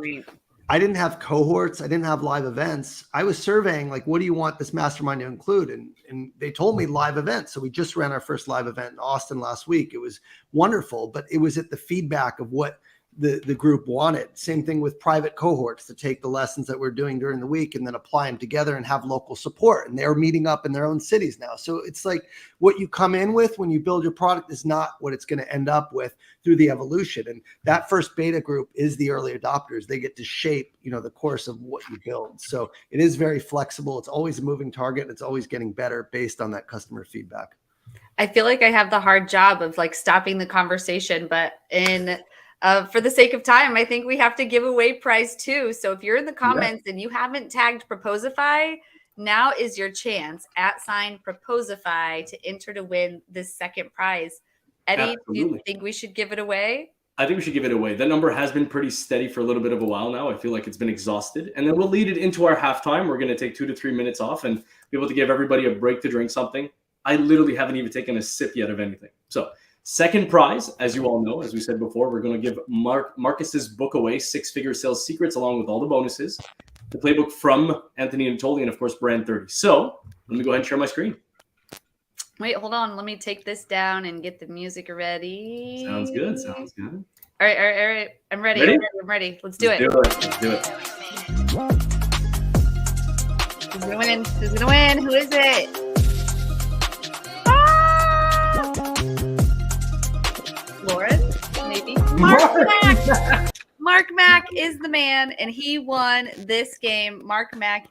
cohorts. I didn't have live events. I was surveying like, what do you want this mastermind to include? And they told me live events. So we just ran our first live event in Austin last week. It was wonderful, but it was at the feedback of what the group wanted. Same thing with private cohorts to take the lessons that we're doing during the week and then apply them together and have local support. And they're meeting up in their own cities now. So it's like what you come in with when you build your product is not what it's going to end up with through the evolution. And that first beta group is the early adopters. They get to shape, the course of what you build. So it is very flexible. It's always a moving target. It's always getting better based on that customer feedback. I feel like I have the hard job of like stopping the conversation, but for the sake of time, I think we have to give away prize too. So if you're in the comments and you haven't tagged Proposify, now is your chance @Proposify to enter to win this second prize. Eddie, do you think we should give it away? I think we should give it away. The number has been pretty steady for a little bit of a while now. I feel like it's been exhausted. And then we'll lead it into our halftime. We're going to take 2 to 3 minutes off and be able to give everybody a break to drink something. I literally haven't even taken a sip yet of anything. So second prize, as you all know, as we said before, we're going to give Marcus's book away, 6-Figure Sales Secrets, along with all the bonuses. The playbook from Anthony Natoli and, of course, Brand 30. So let me go ahead and share my screen. Wait, hold on. Let me take this down and get the music ready. Sounds good. Sounds good. All right. I'm ready. Ready? I'm ready. Let's do it. Let's do it. Who's going to win? Who's going to win? Who is it? Lauren, maybe. Mark Mack is the man, and he won this game. Mark Mack,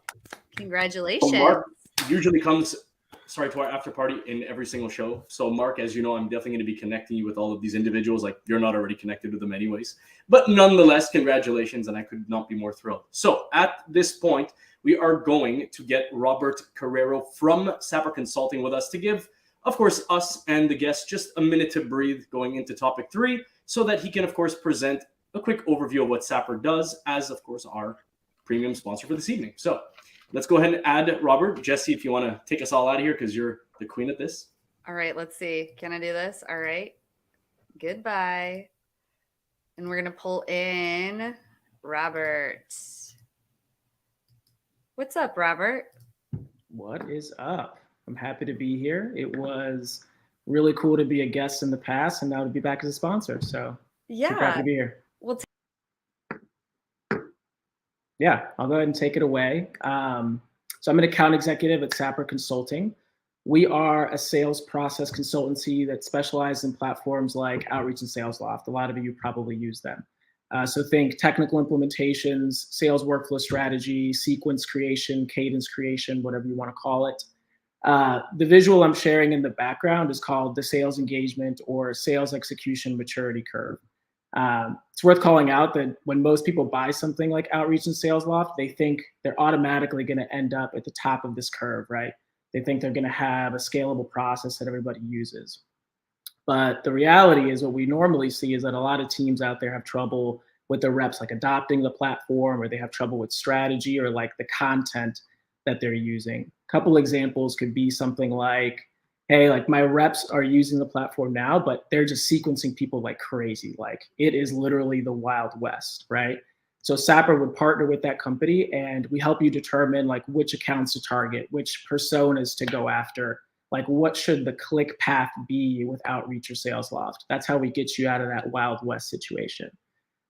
congratulations. So Mark usually comes, to our after party in every single show. So Mark, as you know, I'm definitely going to be connecting you with all of these individuals. Like you're not already connected with them anyways. But nonetheless, congratulations, and I could not be more thrilled. So at this point, we are going to get Robert Carrero from Sapper Consulting with us to give, of course, us and the guests just a minute to breathe going into topic 3 so that he can, of course, present a quick overview of what Sapper does as, of course, our premium sponsor for this evening. So let's go ahead and add Robert. Jesse, if you want to take us all out of here because you're the queen at this. All right, let's see. Can I do this? All right. Goodbye. And we're going to pull in Robert. What's up, Robert? What is up? I'm happy to be here. It was really cool to be a guest in the past and now to be back as a sponsor. So yeah, super happy to be here. Well, Yeah, I'll go ahead and take it away. So I'm an account executive at Sapper Consulting. We are a sales process consultancy that specializes in platforms like Outreach and SalesLoft. A lot of you probably use them. So think technical implementations, sales workflow strategy, sequence creation, cadence creation, whatever you want to call it. The visual I'm sharing in the background is called the sales engagement or sales execution maturity curve. It's worth calling out that when most people buy something like Outreach and SalesLoft, they think they're automatically going to end up at the top of this curve, right? They think they're going to have a scalable process that everybody uses. But the reality is what we normally see is that a lot of teams out there have trouble with their reps, like adopting the platform, or they have trouble with strategy or like the content that they're using. A couple examples could be something like, hey, like my reps are using the platform now, but they're just sequencing people like crazy. Like it is literally the Wild West, right? So Sapper would partner with that company and we help you determine like which accounts to target, which personas to go after, like what should the click path be with Outreach or SalesLoft. That's how we get you out of that Wild West situation.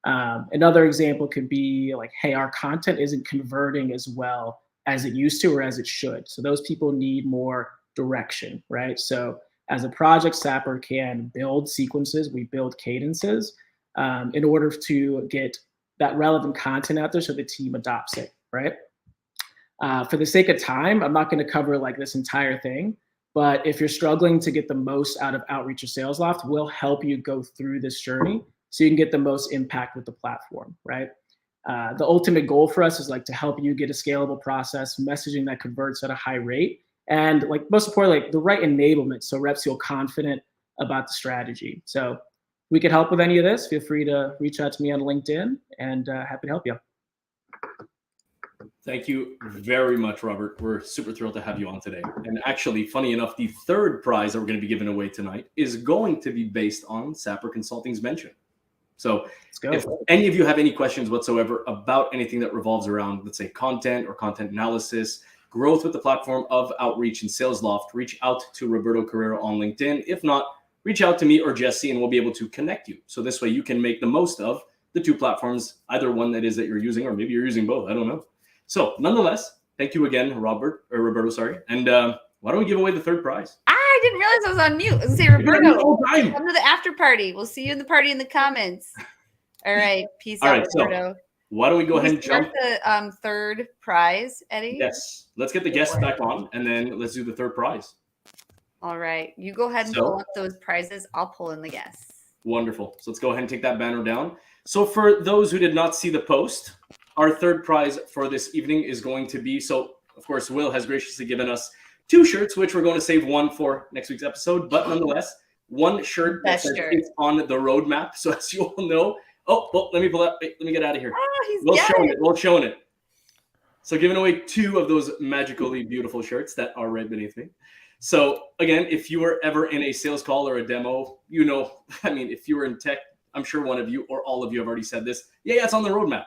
Another example could be like, hey, our content isn't converting as well as it used to or as it should. So those people need more direction, right? So as a project, Sapper can build sequences, we build cadences in order to get that relevant content out there so the team adopts it, right? For the sake of time, I'm not going to cover like this entire thing, but if you're struggling to get the most out of Outreach or SalesLoft, we'll help you go through this journey so you can get the most impact with the platform, right? The ultimate goal for us is like to help you get a scalable process, messaging that converts at a high rate, and like most importantly, like the right enablement so reps feel confident about the strategy. So we could help with any of this. Feel free to reach out to me on LinkedIn and happy to help you. Thank you very much, Robert. We're super thrilled to have you on today. And actually, funny enough, the third prize that we're going to be giving away tonight is going to be based on Sapper Consulting's mention. So if any of you have any questions whatsoever about anything that revolves around, let's say, content or content analysis, growth with the platform of Outreach and SalesLoft, reach out to Roberto Carrero on LinkedIn. If not, reach out to me or Jesse and we'll be able to connect you. So this way you can make the most of the two platforms, either one that is that you're using, or maybe you're using both. I don't know. So nonetheless, thank you again, Roberto, sorry. And why don't we give away the third prize? I didn't realize I was on mute. I was going to say, Roberto, come to the after party. We'll see you in the party in the comments. All right. Peace out, Roberto. So why don't we go ahead and jump the third prize, Eddie? Yes. Let's get the guests back on, and then let's do the third prize. All right. You go ahead and pull up those prizes. I'll pull in the guests. Wonderful. So let's go ahead and take that banner down. So for those who did not see the post, our third prize for this evening is going to be, so of course, Will has graciously given us 2 shirts, which we're going to save one for next week's episode. But nonetheless, one shirt that says it's on the roadmap. So as you all know, well, let me pull up. Let me get out of here. We'll showing it. So giving away 2 of those magically beautiful shirts that are right beneath me. So again, if you were ever in a sales call or a demo, you know, I mean, if you were in tech, I'm sure one of you or all of you have already said this. Yeah, it's on the roadmap.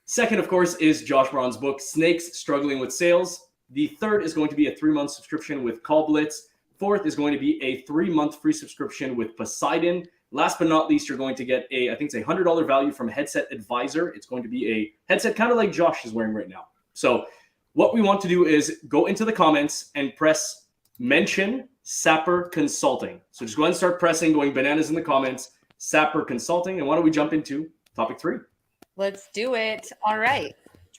Second, of course, is Josh Braun's book, Snakes Struggling with Sales. The third is going to be a 3-month subscription with Call Blitz. Fourth is going to be a 3-month free subscription with Poseidon. Last but not least, you're going to get I think it's a $100 value from Headset Advisor. It's going to be a headset kind of like Josh is wearing right now. So what we want to do is go into the comments and press mention Sapper Consulting. So just go ahead and start pressing, going bananas in the comments, Sapper Consulting. And why don't we jump into topic 3? Let's do it. All right.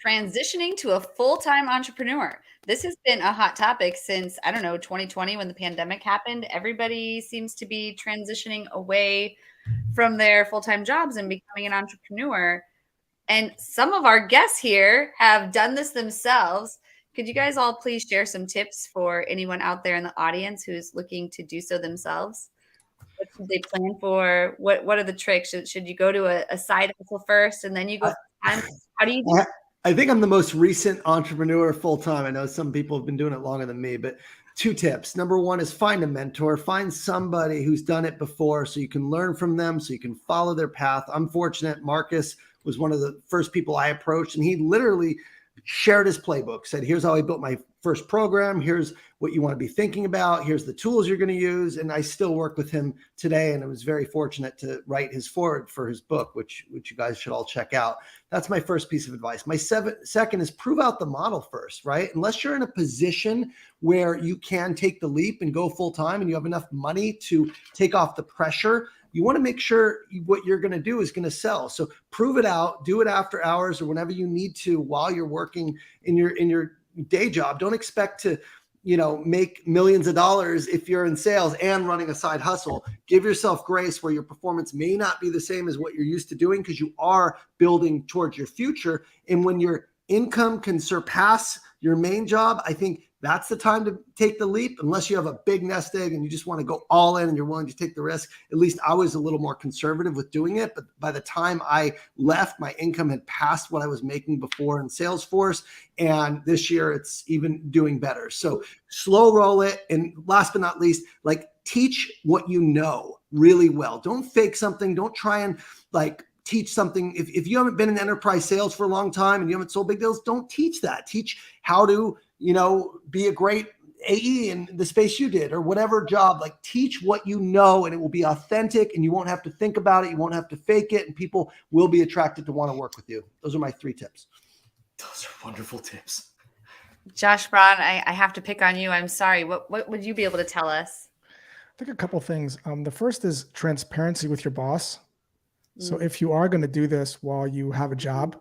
Transitioning to a full-time entrepreneur. This has been a hot topic since, I don't know, 2020 when the pandemic happened. Everybody seems to be transitioning away from their full-time jobs and becoming an entrepreneur. And some of our guests here have done this themselves. Could you guys all please share some tips for anyone out there in the audience who's looking to do so themselves? What should they plan for? What are the tricks? Should you go to a side hustle first and then you go full-time? How do you do it? I think I'm the most recent entrepreneur full-time. I know some people have been doing it longer than me, but 2 tips. Number 1 is find a mentor. Find somebody who's done it before so you can learn from them, so you can follow their path. I'm fortunate. Marcus was one of the first people I approached, and he literally shared his playbook, said, here's how I built my first program. Here's what you want to be thinking about. Here's the tools you're going to use. And I still work with him today. And I was very fortunate to write his foreword for his book, which you guys should all check out. That's my first piece of advice. My second is prove out the model first, right? Unless you're in a position where you can take the leap and go full time and you have enough money to take off the pressure, you want to make sure what you're going to do is going to sell. So prove it out, do it after hours or whenever you need to while you're working in your day job. Don't expect to, make millions of dollars if you're in sales and running a side hustle. Give yourself grace where your performance may not be the same as what you're used to doing because you are building towards your future. And when your income can surpass your main job, I think that's the time to take the leap, unless you have a big nest egg and you just want to go all in and you're willing to take the risk. At least I was a little more conservative with doing it. But by the time I left, my income had passed what I was making before in Salesforce. And this year it's even doing better. So slow roll it. And last but not least, teach what you know really well. Don't fake something. Don't try and teach something. If you haven't been in enterprise sales for a long time and you haven't sold big deals, don't teach that. Teach how to be a great AE in the space you did or whatever job. Teach what you know, and it will be authentic and you won't have to think about it. You won't have to fake it, and people will be attracted to want to work with you. Those are my 3 tips. Those are wonderful tips. Josh Braun, I have to pick on you. I'm sorry. What would you be able to tell us? I think a couple things. The first is transparency with your boss. So if you are going to do this while you have a job,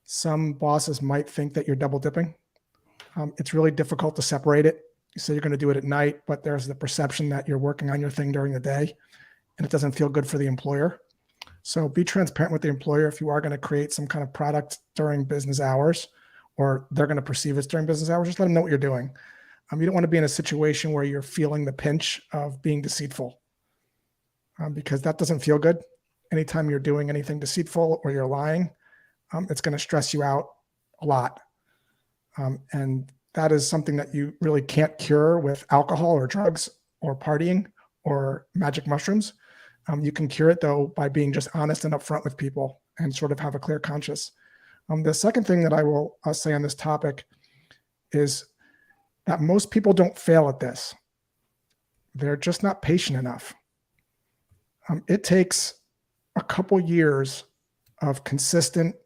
some bosses might think that you're double dipping. It's really difficult to separate it. You say you're going to do it at night, but there's the perception that you're working on your thing during the day, and it doesn't feel good for the employer. So be transparent with the employer if you are going to create some kind of product during business hours, or they're going to perceive it during business hours. Just let them know what you're doing. You don't want to be in a situation where you're feeling the pinch of being deceitful, because that doesn't feel good. Anytime you're doing anything deceitful or you're lying, it's going to stress you out a lot. And that is something that you really can't cure with alcohol or drugs or partying or magic mushrooms. You can cure it, though, by being just honest and upfront with people and sort of have a clear conscience. The second thing that I will say on this topic is that most people don't fail at this. They're just not patient enough. It takes a couple years of consistent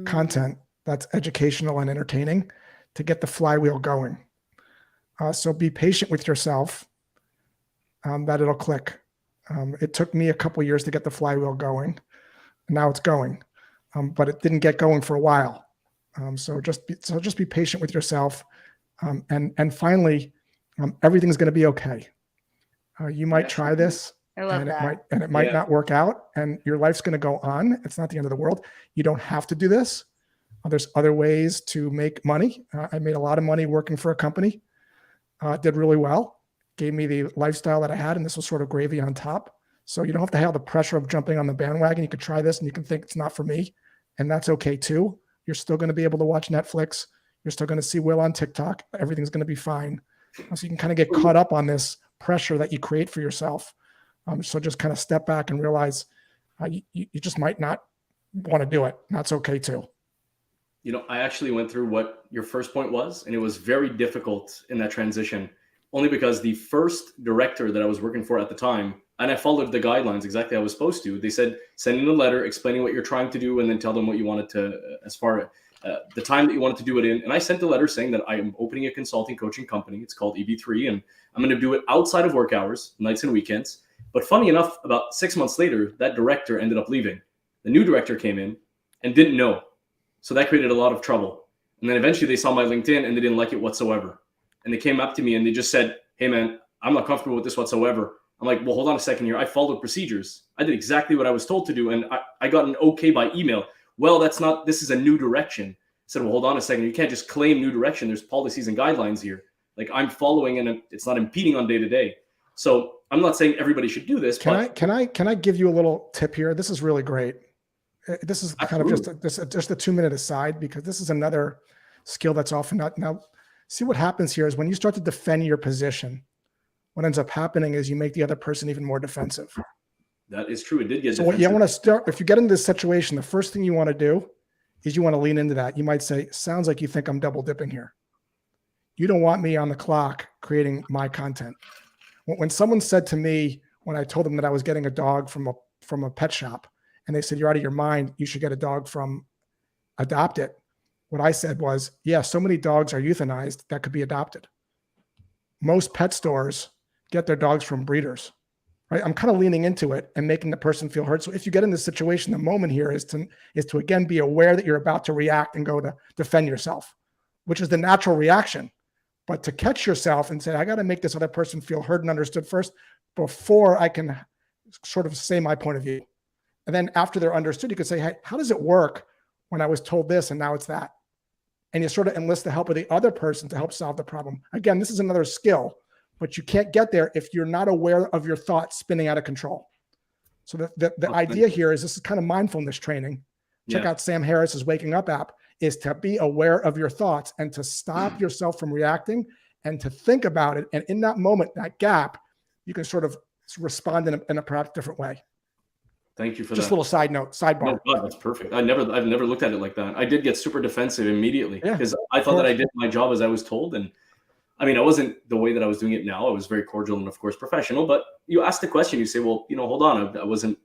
content that's educational and entertaining to get the flywheel going. So be patient with yourself, that it'll click. It took me a couple years to get the flywheel going. Now it's going, but it didn't get going for a while. So just be patient with yourself. And finally, everything's going to be okay. You might try this. I love that. It might not work out, and your life's going to go on. It's not the end of the world. You don't have to do this. There's other ways to make money. I made a lot of money working for a company. Did really well. Gave me the lifestyle that I had, and this was sort of gravy on top. So you don't have to have the pressure of jumping on the bandwagon. You can try this, and you can think it's not for me, and that's okay too. You're still going to be able to watch Netflix. You're still going to see Will on TikTok. Everything's going to be fine. So you can kind of get caught up on this pressure that you create for yourself. So just kind of step back and realize you just might not want to do it. That's okay too. I actually went through what your first point was, and it was very difficult in that transition, only because the first director that I was working for at the time, and I followed the guidelines exactly how I was supposed to. They said, send in a letter explaining what you're trying to do, and then tell them what you wanted to, as far the time that you wanted to do it in. And I sent a letter saying that I am opening a consulting coaching company. It's called EB3, and I'm going to do it outside of work hours, nights and weekends. But funny enough, about 6 months later, that director ended up leaving. The new director came in and didn't know. So that created a lot of trouble. And then eventually they saw my LinkedIn and they didn't like it whatsoever. And they came up to me and they just said, hey man, I'm not comfortable with this whatsoever. I'm like, well, hold on a second here. I followed procedures. I did exactly what I was told to do. And I got an okay by email. Well, this is a new direction. I said, well, hold on a second. You can't just claim new direction. There's policies and guidelines here. I'm following, and it's not impeding on day to day. So I'm not saying everybody should do this. Can I give you a little tip here? This is really great. This is kind of just a 2-minute aside, because this is another skill that's often not. Now, see what happens here is when you start to defend your position, what ends up happening is you make the other person even more defensive. That is true. It did get so defensive. You want to start, if you get into this situation, the first thing you want to do is you want to lean into that. You might say, sounds like you think I'm double dipping here. You don't want me on the clock creating my content. When someone said to me, when I told them that I was getting a dog from a pet shop, and they said, you're out of your mind, you should get a dog from Adopt It. What I said was, yeah, so many dogs are euthanized that could be adopted. Most pet stores get their dogs from breeders, right? I'm kind of leaning into it and making the person feel hurt. So if you get in this situation, the moment here is to again, be aware that you're about to react and go to defend yourself, which is the natural reaction. But to catch yourself and say, I got to make this other person feel heard and understood first before I can sort of say my point of view. And then after they're understood, you could say, hey, how does it work when I was told this and now it's that? And you sort of enlist the help of the other person to help solve the problem. Again, this is another skill, but you can't get there if you're not aware of your thoughts spinning out of control. So the idea here is, this is kind of mindfulness training. Check out Sam Harris's Waking Up app, is to be aware of your thoughts and to stop yourself from reacting and to think about it. And in that moment, that gap, you can sort of respond in a perhaps different way. Thank you for Just that. a little sidebar. No, God, that's perfect. I've never looked at it like that. I did get super defensive immediately because I thought that I did my job as I was told. And I mean, I wasn't the way that I was doing it now. I was very cordial and of course professional, but you ask the question, you say, well, hold on. I wasn't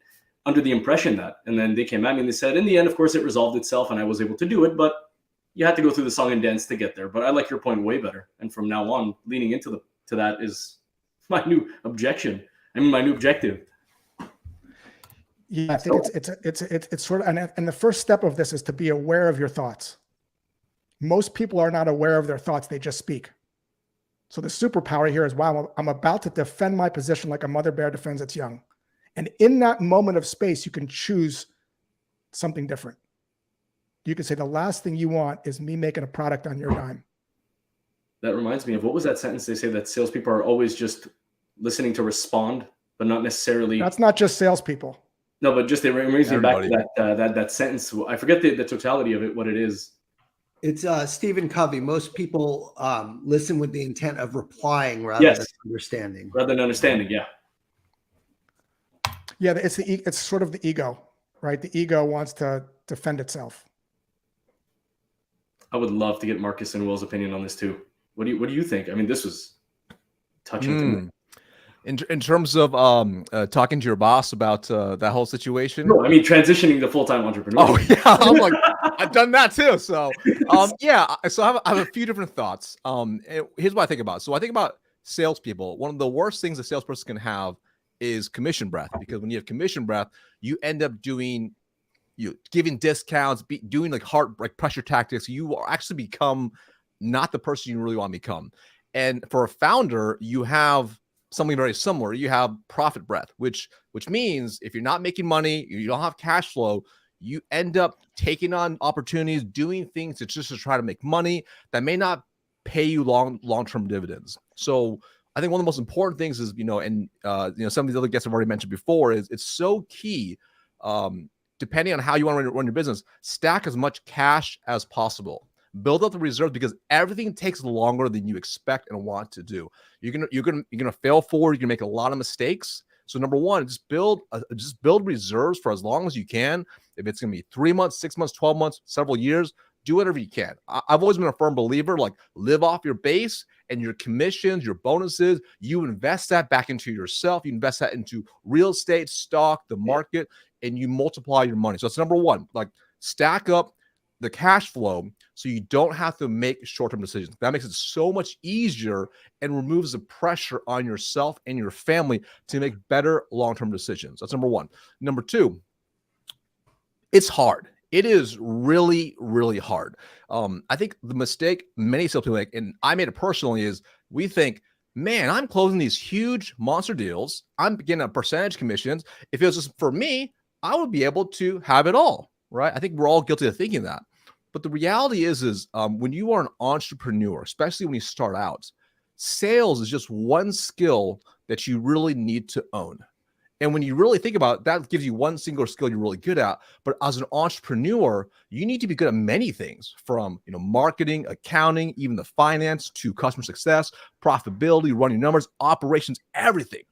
under the impression that, and then they came at me and they said, in the end, of course, it resolved itself and I was able to do it, but you had to go through the song and dance to get there. But I like your point way better. And from now on, leaning into that is my new objection. My new objective. Yeah, I think it's sort of, and the first step of this is to be aware of your thoughts. Most people are not aware of their thoughts. They just speak. So the superpower here is, wow, I'm about to defend my position like a mother bear defends its young. And in that moment of space, you can choose something different. You can say, the last thing you want is me making a product on your dime. That reminds me of, what was that sentence they say, that salespeople are always just listening to respond, but not necessarily. That's not just salespeople. No, but just it brings me back to that sentence. I forget the totality of it, what it is. It's Stephen Covey. Most people listen with the intent of replying rather than understanding. Rather than understanding, yeah. Yeah, it's sort of the ego, right? The ego wants to defend itself. I would love to get Marcus and Will's opinion on this too. What do you think? I mean, this was touching to me. In terms of talking to your boss about that whole situation. No, I mean transitioning to full-time entrepreneur. Oh yeah, I'm like, I've done that too. So yeah, so I have a few different thoughts. Here's what I think about. So I think about salespeople. One of the worst things a salesperson can have is commission breath, because when you have commission breath, you end up doing, giving discounts, doing like pressure tactics. You actually become not the person you really want to become. And for a founder, you have something very similar. You have profit breath, which means if you're not making money, you don't have cash flow, you end up taking on opportunities, doing things just to try to make money that may not pay you long-term dividends. So I think one of the most important things is, some of these other guests I've already mentioned before, is it's so key, depending on how you want to run your business, stack as much cash as possible. Build up the reserves, because everything takes longer than you expect and want to do. You're gonna fail forward. You're gonna make a lot of mistakes. So number one, just build reserves for as long as you can. If it's gonna be 3 months, 6 months, 12 months, several years, do whatever you can. I've always been a firm believer, like, live off your base and your commissions, your bonuses. You invest that back into yourself. You invest that into real estate, stock, the market, and you multiply your money. So that's number one. Like, stack up the cash flow so you don't have to make short-term decisions. That makes it so much easier and removes the pressure on yourself and your family to make better long-term decisions. That's number one. Number two, it's hard. It is really, really hard. I think the mistake many salespeople make, and I made it personally, is we think, man, I'm closing these huge monster deals. I'm getting a percentage commissions. If it was just for me, I would be able to have it all, right? I think we're all guilty of thinking that. But the reality is when you are an entrepreneur, especially when you start out, sales is just one skill that you really need to own. And when you really think about it, that gives you one single skill you're really good at. But as an entrepreneur, you need to be good at many things, from marketing, accounting, even the finance, to customer success, profitability, running numbers, operations, everything.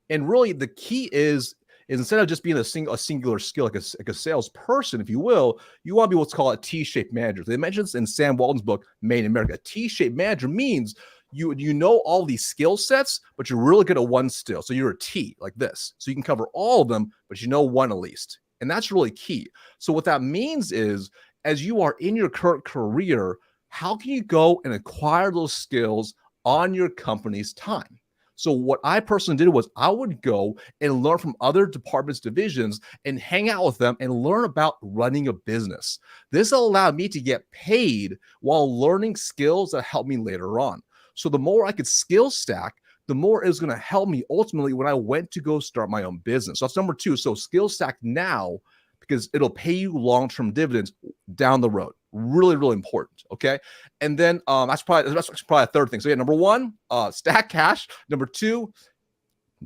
And really the key is is instead of just being a singular skill, like a salesperson, if you will, you want to be what's called a T-shaped manager. They mention this in Sam Walton's book, Made in America. A T-shaped manager means you know all these skill sets, but you're really good at one skill. So you're a T like this. So you can cover all of them, but you know one at least. And that's really key. So what that means is, as you are in your current career, how can you go and acquire those skills on your company's time? So what I personally did was I would go and learn from other departments, divisions, and hang out with them and learn about running a business. This allowed me to get paid while learning skills that help me later on. So the more I could skill stack, the more it was going to help me ultimately when I went to go start my own business. So that's number 2. So skill stack now, because it'll pay you long-term dividends down the road. Really, really important. Okay. And then that's probably a third thing. So yeah, number 1, stack cash. Number 2,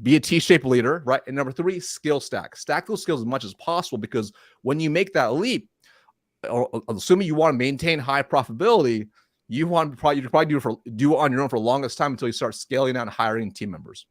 be a T-shaped leader, right? And number 3, skill stack. Stack those skills as much as possible, because when you make that leap, or assuming you want to maintain high profitability, you probably do it on your own for the longest time until you start scaling out and hiring team members.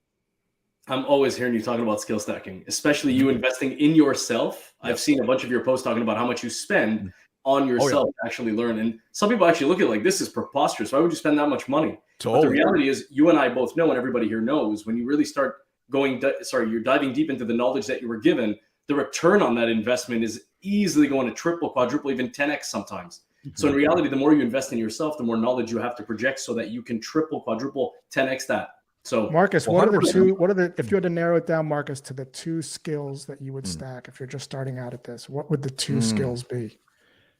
I'm always hearing you talking about skill stacking, especially you investing in yourself. I've seen a bunch of your posts talking about how much you spend on yourself to actually learn. And some people actually look at it like, this is preposterous. Why would you spend that much money? But the reality is, you and I both know, and everybody here knows, when you really start you're diving deep into the knowledge that you were given, the return on that investment is easily going to triple, quadruple, even 10x sometimes. So in reality, the more you invest in yourself, the more knowledge you have to project so that you can triple, quadruple, 10x that. So Marcus, what are the if you had to narrow it down, Marcus, to the 2 skills that you would stack if you're just starting out at this, what would the 2 skills be?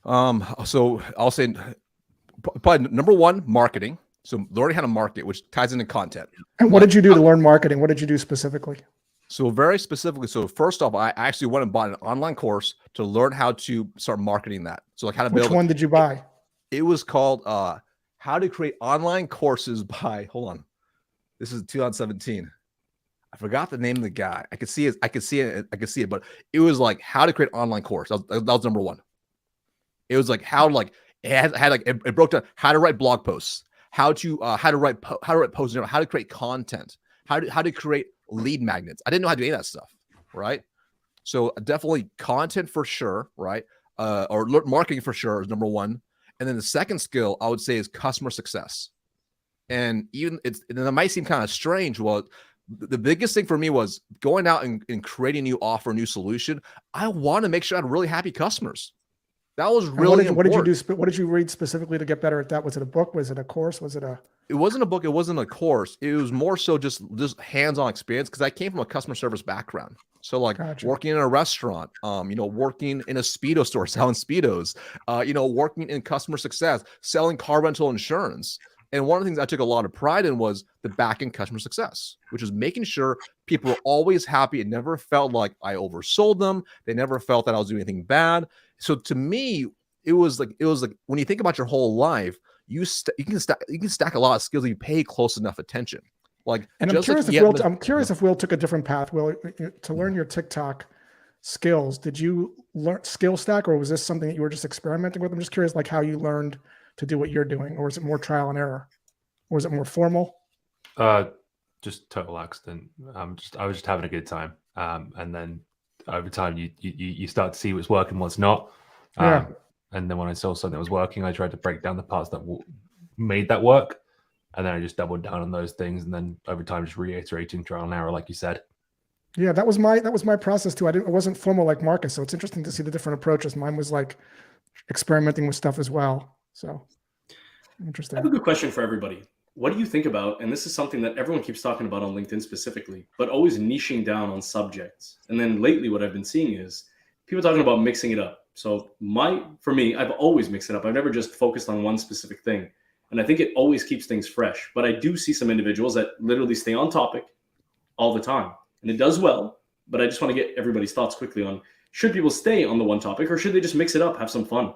So I'll say probably number 1, marketing. So learning how to market, which ties into content. And what did you do to learn marketing? What did you do specifically? So very specifically, so first off, I actually went and bought an online course to learn how to start marketing that. So like how to build. Which one did you buy? It was called How to Create Online Courses by, hold on. This is 2017. I forgot the name of the guy. I could see it, but it was like how to create an online course. That was number 1. It was like how it broke down how to write blog posts, how to write posts, how to create content, how to create lead magnets. I didn't know how to do any of that stuff, right? So definitely content for sure, right? Or marketing for sure is number 1. And then the second skill I would say is customer success. And it might seem kind of strange. Well, the biggest thing for me was going out and creating a new offer, a new solution. I want to make sure I had really happy customers. That was really important. What did you do? What did you read specifically to get better at that? Was it a book? Was it a course? It wasn't a book. It wasn't a course. It was more so just hands-on experience, because I came from a customer service background. So like working in a restaurant, working in a Speedo store, selling Speedos, working in customer success, selling car rental insurance. And one of the things I took a lot of pride in was the back-end customer success, which is making sure people were always happy. It never felt like I oversold them. They never felt that I was doing anything bad. So to me, it was like when you think about your whole life, you can stack a lot of skills if you pay close enough attention. Like, and I'm curious if Will took a different path. Will, to learn your TikTok skills, did you learn skill stack, or was this something that you were just experimenting with? I'm just curious, like how you learned to do what you're doing, or is it more trial and error, or is it more formal? Just total accident. I was just having a good time, and then over time you start to see what's working, what's not. And then when I saw something that was working, I tried to break down the parts that made that work, and then I just doubled down on those things, and then over time just reiterating trial and error, like you said. Yeah, that was my process too. It wasn't formal like Marcus, so it's interesting to see the different approaches. Mine was like experimenting with stuff as well. So interesting. I have a good question for everybody. What do you think about, and this is something that everyone keeps talking about on LinkedIn specifically, but always niching down on subjects. And then lately what I've been seeing is people talking about mixing it up. So for me, I've always mixed it up. I've never just focused on one specific thing. And I think it always keeps things fresh. But I do see some individuals that literally stay on topic all the time. And it does well. But I just want to get everybody's thoughts quickly on, should people stay on the one topic, or should they just mix it up, have some fun?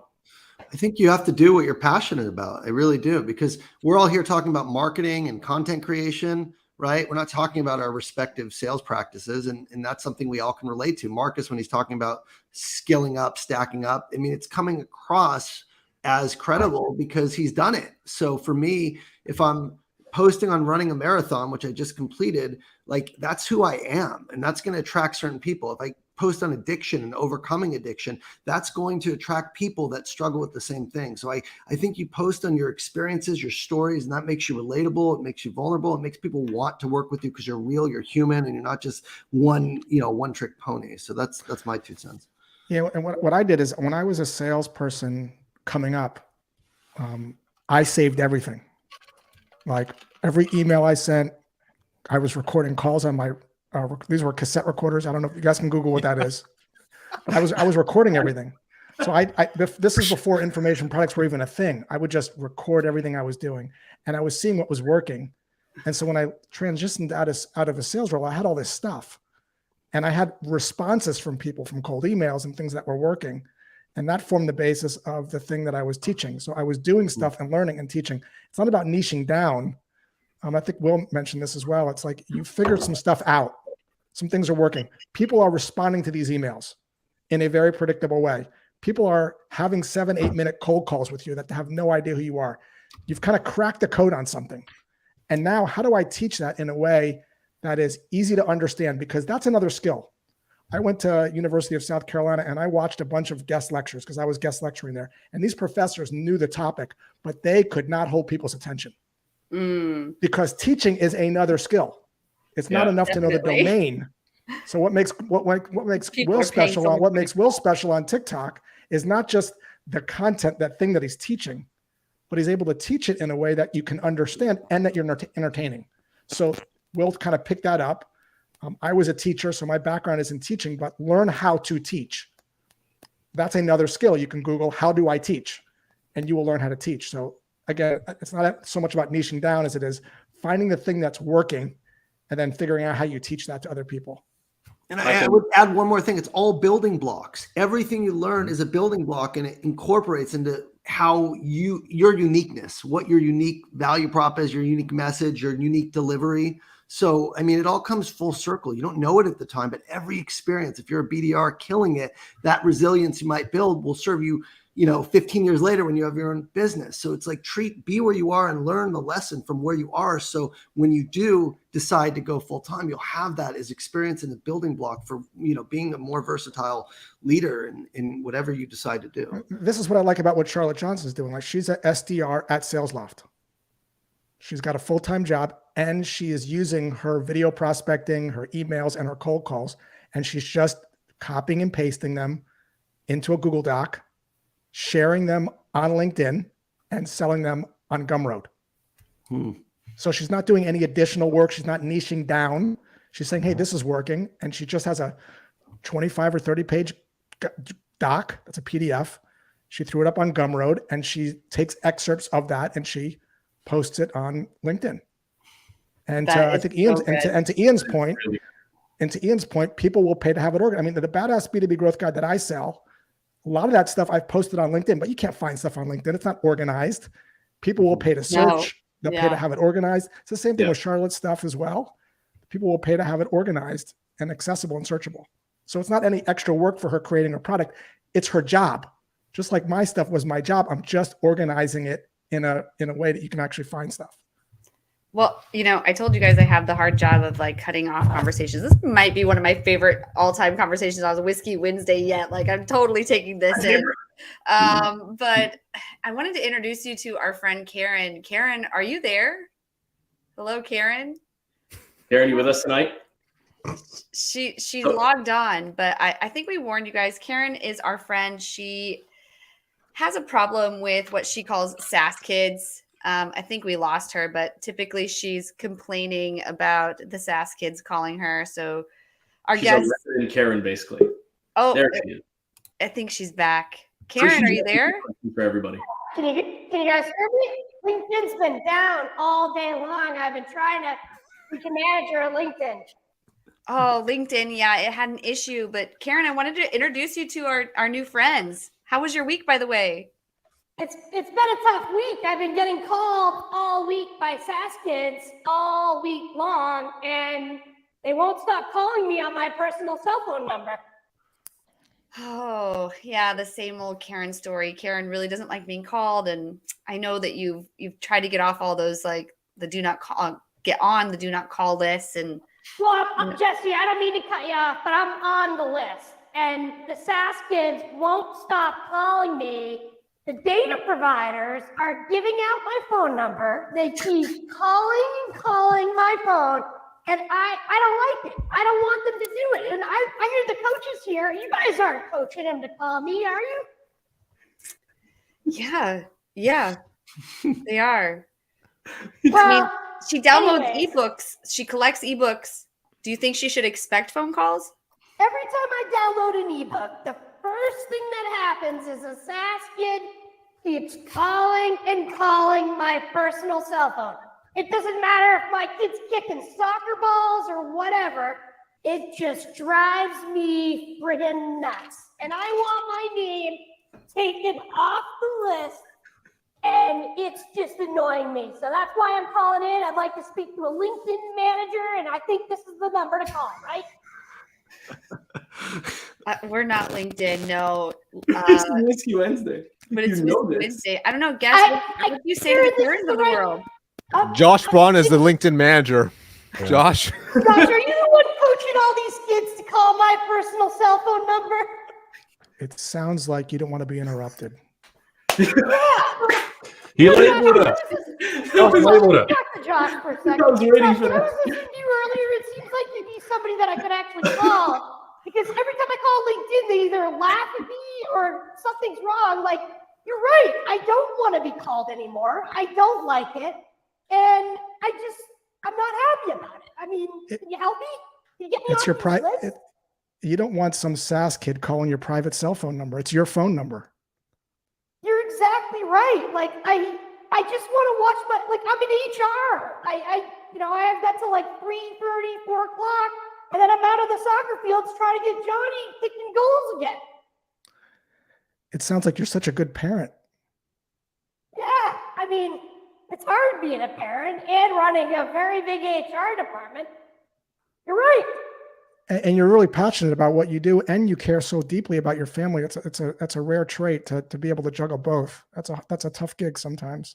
I think you have to do what you're passionate about. I really do, because we're all here talking about marketing and content creation, right? We're not talking about our respective sales practices. And that's something we all can relate to. Marcus, when he's talking about skilling up, stacking up, I mean, it's coming across as credible because he's done it. So for me, if I'm posting on running a marathon, which I just completed, like that's who I am. And that's going to attract certain people. If I post on addiction and overcoming addiction, that's going to attract people that struggle with the same thing. So I think you post on your experiences, your stories, and that makes you relatable. It makes you vulnerable. It makes people want to work with you because you're real, you're human, and you're not just one trick pony. So that's my 2 cents. Yeah. And what I did is when I was a salesperson coming up, I saved everything. Like every email I sent, I was recording calls on my, these were cassette recorders. I don't know if you guys can Google what that is, but I was recording everything. So this is before information products were even a thing. I would just record everything I was doing, and I was seeing what was working. And so when I transitioned out of a sales role, I had all this stuff, and I had responses from people from cold emails and things that were working. And that formed the basis of the thing that I was teaching. So I was doing stuff and learning and teaching. It's not about niching down. I think Will mentioned this as well. It's like you figured some stuff out. Some things are working. People are responding to these emails in a very predictable way. People are having 7-8 minute cold calls with you that have no idea who you are. You've kind of cracked the code on something. And now how do I teach that in a way that is easy to understand? Because that's another skill. I went to University of South Carolina and I watched a bunch of guest lectures because I was guest lecturing there. And these professors knew the topic, but they could not hold people's attention. Because teaching is another skill. It's not enough to know the domain. So what makes Will special on Will special on TikTok is not just the content, that thing that he's teaching, but he's able to teach it in a way that you can understand and that you're entertaining. So Will kind of picked that up. I was a teacher, so my background is in teaching, but learn how to teach. That's another skill. You can Google, how do I teach? And you will learn how to teach. So again, it's not so much about niching down as it is finding the thing that's working and then figuring out how you teach that to other people. And I would add one more thing. It's all building blocks. Everything you learn is a building block, and it incorporates into how your uniqueness, what your unique value prop is, your unique message, your unique delivery. So, I mean, it all comes full circle. You don't know it at the time, but every experience, if you're a BDR killing it, that resilience you might build will serve you, 15 years later when you have your own business. So it's like be where you are and learn the lesson from where you are. So when you do decide to go full time, you'll have that as experience in the building block for, being a more versatile leader in whatever you decide to do. This is what I like about what Charlotte Johnson's doing. Like, she's an SDR at SalesLoft. She's got a full-time job and she is using her video prospecting, her emails, and her cold calls. And she's just copying and pasting them into a Google Doc, sharing them on LinkedIn, and selling them on Gumroad. So she's not doing any additional work. She's not niching down. She's saying, hey, this is working. And she just has a 25 or 30 page doc. That's a PDF. She threw it up on Gumroad and she takes excerpts of that and she posts it on LinkedIn. And I think to Ian's point, people will pay to have it organized. I mean, the Badass B2B Growth Guide that I sell, a lot of that stuff I've posted on LinkedIn, but you can't find stuff on LinkedIn. It's not organized. People will pay to search. They'll pay to have it organized. It's the same thing with Charlotte's stuff as well. People will pay to have it organized and accessible and searchable. So it's not any extra work for her creating a product. It's her job. Just like my stuff was my job. I'm just organizing it in a way that you can actually find stuff. Well, I told you guys I have the hard job of like cutting off conversations. This might be one of my favorite all-time conversations on Whiskey Wednesday yet. Like, I'm totally taking this in. But I wanted to introduce you to our friend Karen. Karen, are you there? Hello, Karen. Karen, you with us tonight? She logged on, but I think we warned you guys. Karen is our friend. She has a problem with what she calls SaaS kids. I think we lost her, but typically she's complaining about the SaaS kids calling her. So our guest, a Karen, basically. Oh, there she is. I think she's back. Karen, are you there? For everybody. Can you guys hear me? LinkedIn's been down all day long. I've been trying to reach a manager at LinkedIn. Oh, LinkedIn. Yeah, it had an issue. But Karen, I wanted to introduce you to our new friends. How was your week, by the way? It's been a tough week. I've been getting called all week by SaaS kids all week long, and they won't stop calling me on my personal cell phone number. Oh, yeah, the same old Karen story. Karen really doesn't like being called, and I know that you've tried to get off all those like the do not call, get on the do not call list. And Well, Jesse, I don't mean to cut you off, but I'm on the list. And the SaaS kids won't stop calling me. The data providers are giving out my phone number. They keep calling my phone. And I don't like it. I don't want them to do it. And I hear the coaches here. You guys aren't coaching them to call me, are you? Yeah, they are. Well, I mean, she downloads anyways. ebooks. She collects ebooks. Do you think she should expect phone calls? Every time I download an ebook, the first thing that happens is a SaaS kid keeps calling and calling my personal cell phone. It doesn't matter if my kid's kicking soccer balls or whatever. It just drives me friggin' nuts. And I want my name taken off the list. And it's just annoying me. So that's why I'm calling in. I'd like to speak to a LinkedIn manager, and I think this is the number to call, right? We're not LinkedIn, no. It's Whiskey Wednesday. But it's You know Whiskey this. Wednesday. I don't know. Guess what you say to the parents of the world? Josh Braun is the LinkedIn manager. Josh. Josh, are you the one coaching all these kids to call my personal cell phone number? It sounds like you don't want to be interrupted. He labeled it. Talk to Josh for a second. I was waiting Josh, for when I that. was listening to you earlier, it seems like you'd be somebody that I could actually call. Because every time I call LinkedIn, they either laugh at me or something's wrong. Like, you're right. I don't want to be called anymore. I don't like it. And I'm not happy about it. I mean, can you help me? Can you get me It's off your this private. list? You don't want some SaaS kid calling your private cell phone number. It's your phone number. You're exactly right. Like, I just want to watch my, like, I'm in HR. I have that till like 3:30, 4 o'clock. And then I'm out of the soccer fields trying to get Johnny kicking goals again. It sounds like you're such a good parent. Yeah, I mean, it's hard being a parent and running a very big HR department. You're right. And you're really passionate about what you do, and you care so deeply about your family. That's a rare trait to be able to juggle both. That's a tough gig sometimes.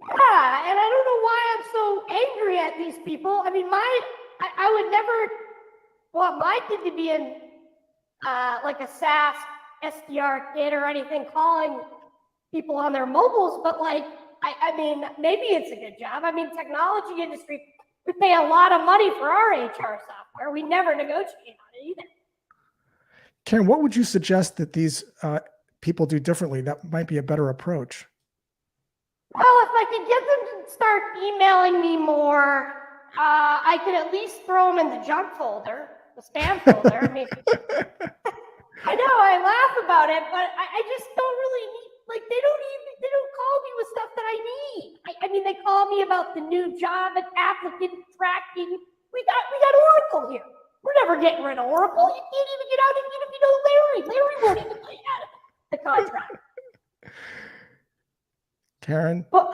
Yeah, and I don't know why I'm so angry at these people. I mean, I would never want my kid to be in like a SaaS SDR kid or anything calling people on their mobiles, but like, I mean, maybe it's a good job. I mean, technology industry, we pay a lot of money for our HR software. We never negotiate on it either. Karen, what would you suggest that these people do differently that might be a better approach? Well, if I could get them to start emailing me more, I could at least throw them in the junk folder, the spam folder. I mean, I know I laugh about it, but I just don't really need, like, they don't call me with stuff that I need. I mean, they call me about the new job and applicant tracking. We got Oracle here. We're never getting rid of Oracle. You can't even get out even if you know Larry. Larry won't even let you out of the contract. Karen, But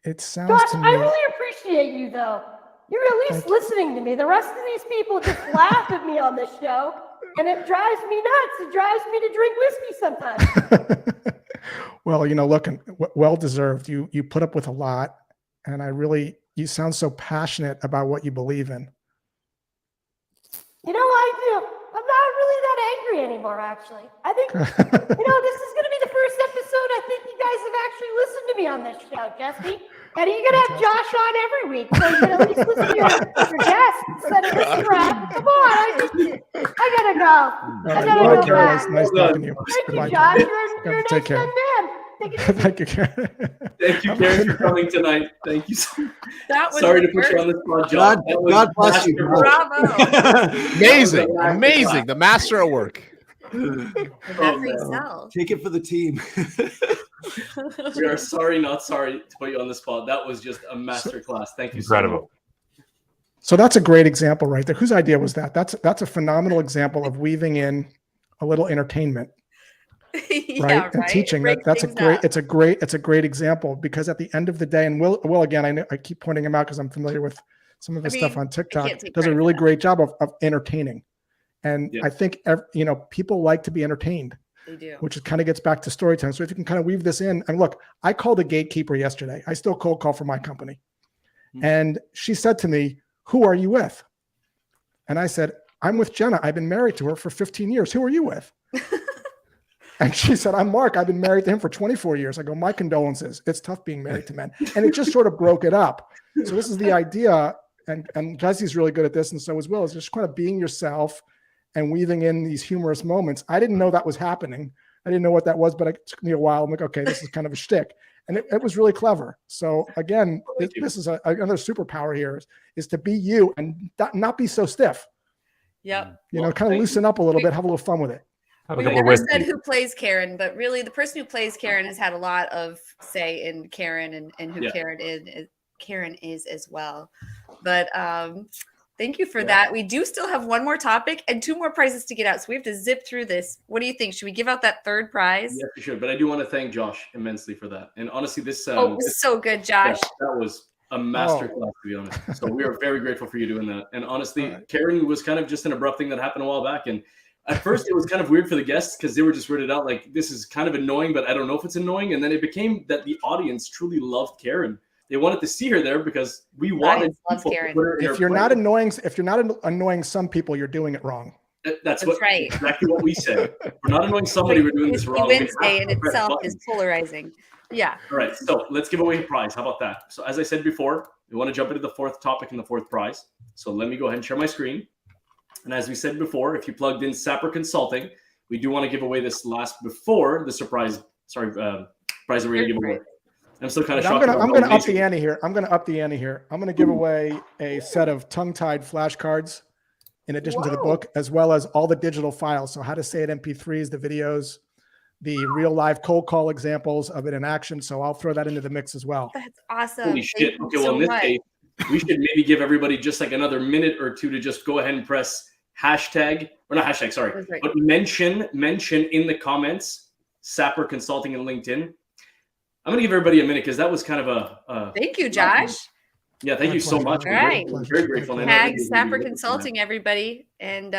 it sounds Josh, to me. I really appreciate you, though. You're at least listening to me. The rest of these people just laugh at me on this show, and it drives me nuts. It drives me to drink whiskey sometimes. Well, look, well deserved. You put up with a lot, and you sound so passionate about what you believe in. You know, I do. I'm not really that angry anymore, actually. I think, this is going to be the first episode I think you guys have actually listened to me on this show, Jesse. And you're going to have Josh on every week, so you can at least listen to your guests instead of this crap. Come on, I got to go. I got to go back. Nice talking to you. Thank you, Goodbye, Josh. Karen. You're a Take nice care. young man. Take it easy. Thank you, Karen. Thank you, Karen, for coming tonight. Thank you so much. That was Sorry to put you on the spot, John. God bless you. Bravo. Amazing. Amazing. The master at work. And that's how you sell. Take it for the team. We are sorry, not sorry to put you on the spot. That was just a masterclass. Thank you so much. Incredible. So that's a great example right there. Whose idea was that? That's a phenomenal example of weaving in a little entertainment, right? And teaching. That's a great. It's a great example, because at the end of the day, and Will again, I keep pointing him out because I'm familiar with some of his stuff on TikTok. Does a really great job of entertaining, and I think people like to be entertained. They do. which kind of gets back to storytelling. So if you can kind of weave this in, and look, I called a gatekeeper yesterday. I still cold call for my company. And she said to me, "Who are you with?" And I said, "I'm with Jenna. I've been married to her for 15 years. Who are you with?" And she said, "I'm Mark. I've been married to him for 24 years. I go, "My condolences. It's tough being married to men." And it just sort of broke it up. So this is the idea. And Jesse's really good at this. And so as well, is just kind of being yourself and weaving in these humorous moments. I didn't know that was happening. I didn't know what that was, but it took me a while. I'm like, okay, this is kind of a shtick. And it was really clever. So again, this is another superpower here is to be you and not be so stiff. Yep. You know, kind of loosen up a little bit, have a little fun with it. We never said who plays Karen, but really the person who plays Karen has had a lot of say in Karen and who Karen is as well. But thank you for that. We do still have one more topic and 2 more prizes to get out. So we have to zip through this. What do you think? Should we give out that 3rd prize? Yeah, we should. But I do want to thank Josh immensely for that. And honestly, this it was so good, Josh. Yeah, that was a masterclass, to be honest. So we are very grateful for you doing that. And honestly, Karen was kind of just an abrupt thing that happened a while back. And at first it was kind of weird for the guests because they were just weirded out. Like, this is kind of annoying, but I don't know if it's annoying. And then it became that the audience truly loved Karen. They wanted to see her there because we wanted people to put her in if you're not annoying some people, you're doing it wrong. That's right. Exactly what we said. We're not annoying somebody. We're doing this wrong. Wednesday in itself is polarizing. Yeah. All right. So let's give away a prize. How about that? So as I said before, we want to jump into the 4th topic and the 4th prize. So let me go ahead and share my screen. And as we said before, if you plugged in Sapper Consulting, we do want to give away this before the surprise. Sorry, prize that we're going to give away. I'm still kind of shocked. I'm going to up the ante here. I'm going to give away a set of tongue-tied flashcards in addition to the book, as well as all the digital files. So how to say it MP3s, the videos, the real live cold call examples of it in action. So I'll throw that into the mix as well. That's awesome. Holy shit. Okay, well, in this case, we should maybe give everybody just like another minute or 2 to just go ahead and press hashtag, or not hashtag, sorry, but mention in the comments, Sapper Consulting and LinkedIn. I'm going to give everybody a minute because that was kind of a thank you, Josh. Yeah, thank you so much. All right. We're very grateful. Tag Sapper Consulting, everybody. And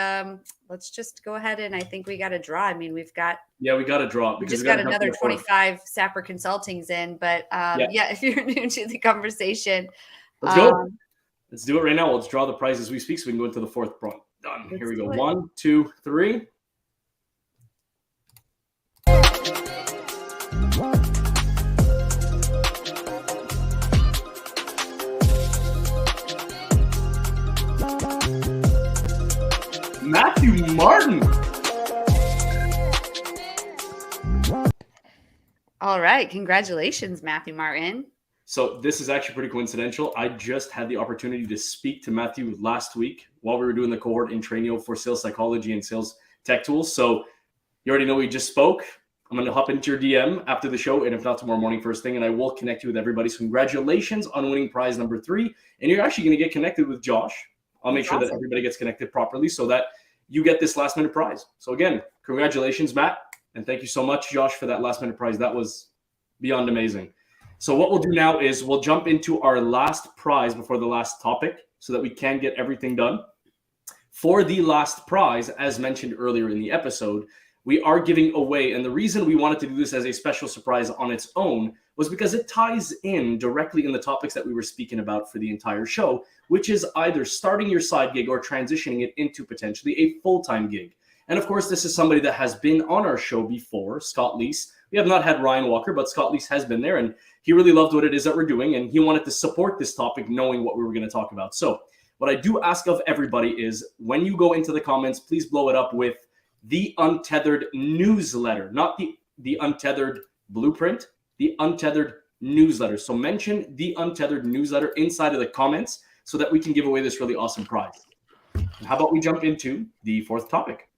let's just go ahead and I think we got a draw. I mean, we got a draw. We just got another 25 Sapper Consultings in. But if you're new to the conversation, let's go. Let's do it right now. Let's draw the prize as we speak so we can go into the 4th prize. Done. Here we go. 1, 2, 3. Matthew Martin. All right. Congratulations, Matthew Martin. So this is actually pretty coincidental. I just had the opportunity to speak to Matthew last week while we were doing the cohort in Trainio for sales psychology and sales tech tools. So you already know we just spoke. I'm going to hop into your DM after the show, and if not tomorrow morning first thing, and I will connect you with everybody. So congratulations on winning prize number 3. And you're actually going to get connected with Josh. I'll make sure that everybody gets connected properly so that you get this last minute prize. So again, congratulations, Matt. And thank you so much, Josh, for that last minute prize. That was beyond amazing. So what we'll do now is we'll jump into our last prize before the last topic so that we can get everything done. For the last prize, as mentioned earlier in the episode, we are giving away, and the reason we wanted to do this as a special surprise on its own was because it ties in directly in the topics that we were speaking about for the entire show, which is either starting your side gig or transitioning it into potentially a full-time gig. And of course, this is somebody that has been on our show before, Scott Leese. We have not had Ryan Walker, but Scott Leese has been there, and he really loved what it is that we're doing, and he wanted to support this topic knowing what we were going to talk about. So what I do ask of everybody is when you go into the comments, please blow it up with the Untethered newsletter, not the Untethered blueprint, the Untethered newsletter. So mention the Untethered newsletter inside of the comments so that we can give away this really awesome prize. And how about we jump into the 4th topic?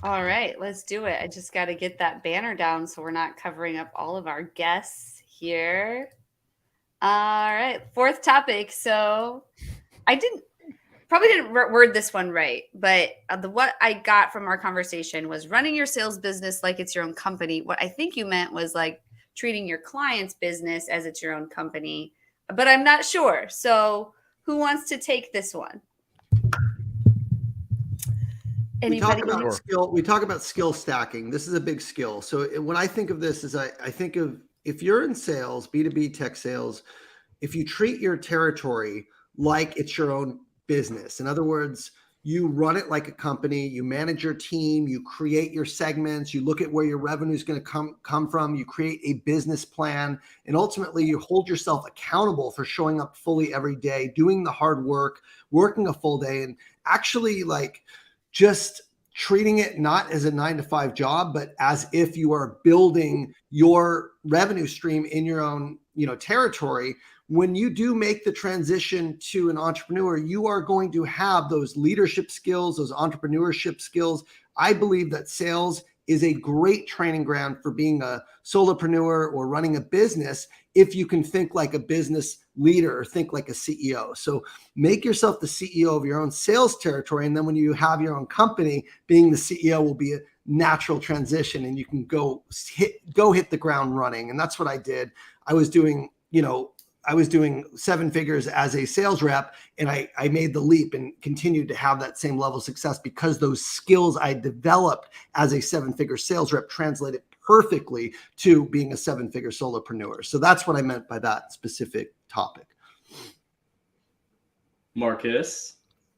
All right, let's do it. I just got to get that banner down so we're not covering up all of our guests here. All right, 4th topic. So I probably didn't word this one right, but what I got from our conversation was running your sales business like it's your own company. What I think you meant was like treating your client's business as it's your own company, but I'm not sure. So who wants to take this one? We talk Anybody? about skill. We talk about skill stacking. This is a big skill. So when I think of this, is I think of if you're in sales, B2B tech sales, if you treat your territory like it's your own business. In other words, you run it like a company, you manage your team, you create your segments, you look at where your revenue is going to come from, you create a business plan, and ultimately you hold yourself accountable for showing up fully every day, doing the hard work, working a full day, and actually like just treating it not as a 9-to-5 job, but as if you are building your revenue stream in your own, territory. When you do make the transition to an entrepreneur, you are going to have those leadership skills, those entrepreneurship skills. I believe that sales is a great training ground for being a solopreneur or running a business if you can think like a business leader or think like a CEO. So make yourself the CEO of your own sales territory. And then when you have your own company, being the CEO will be a natural transition and you can go hit the ground running. And that's what I did. I was doing 7 figures as a sales rep, and I made the leap and continued to have that same level of success because those skills I developed as a 7-figure sales rep translated perfectly to being a 7-figure solopreneur. So that's what I meant by that specific topic. Marcus,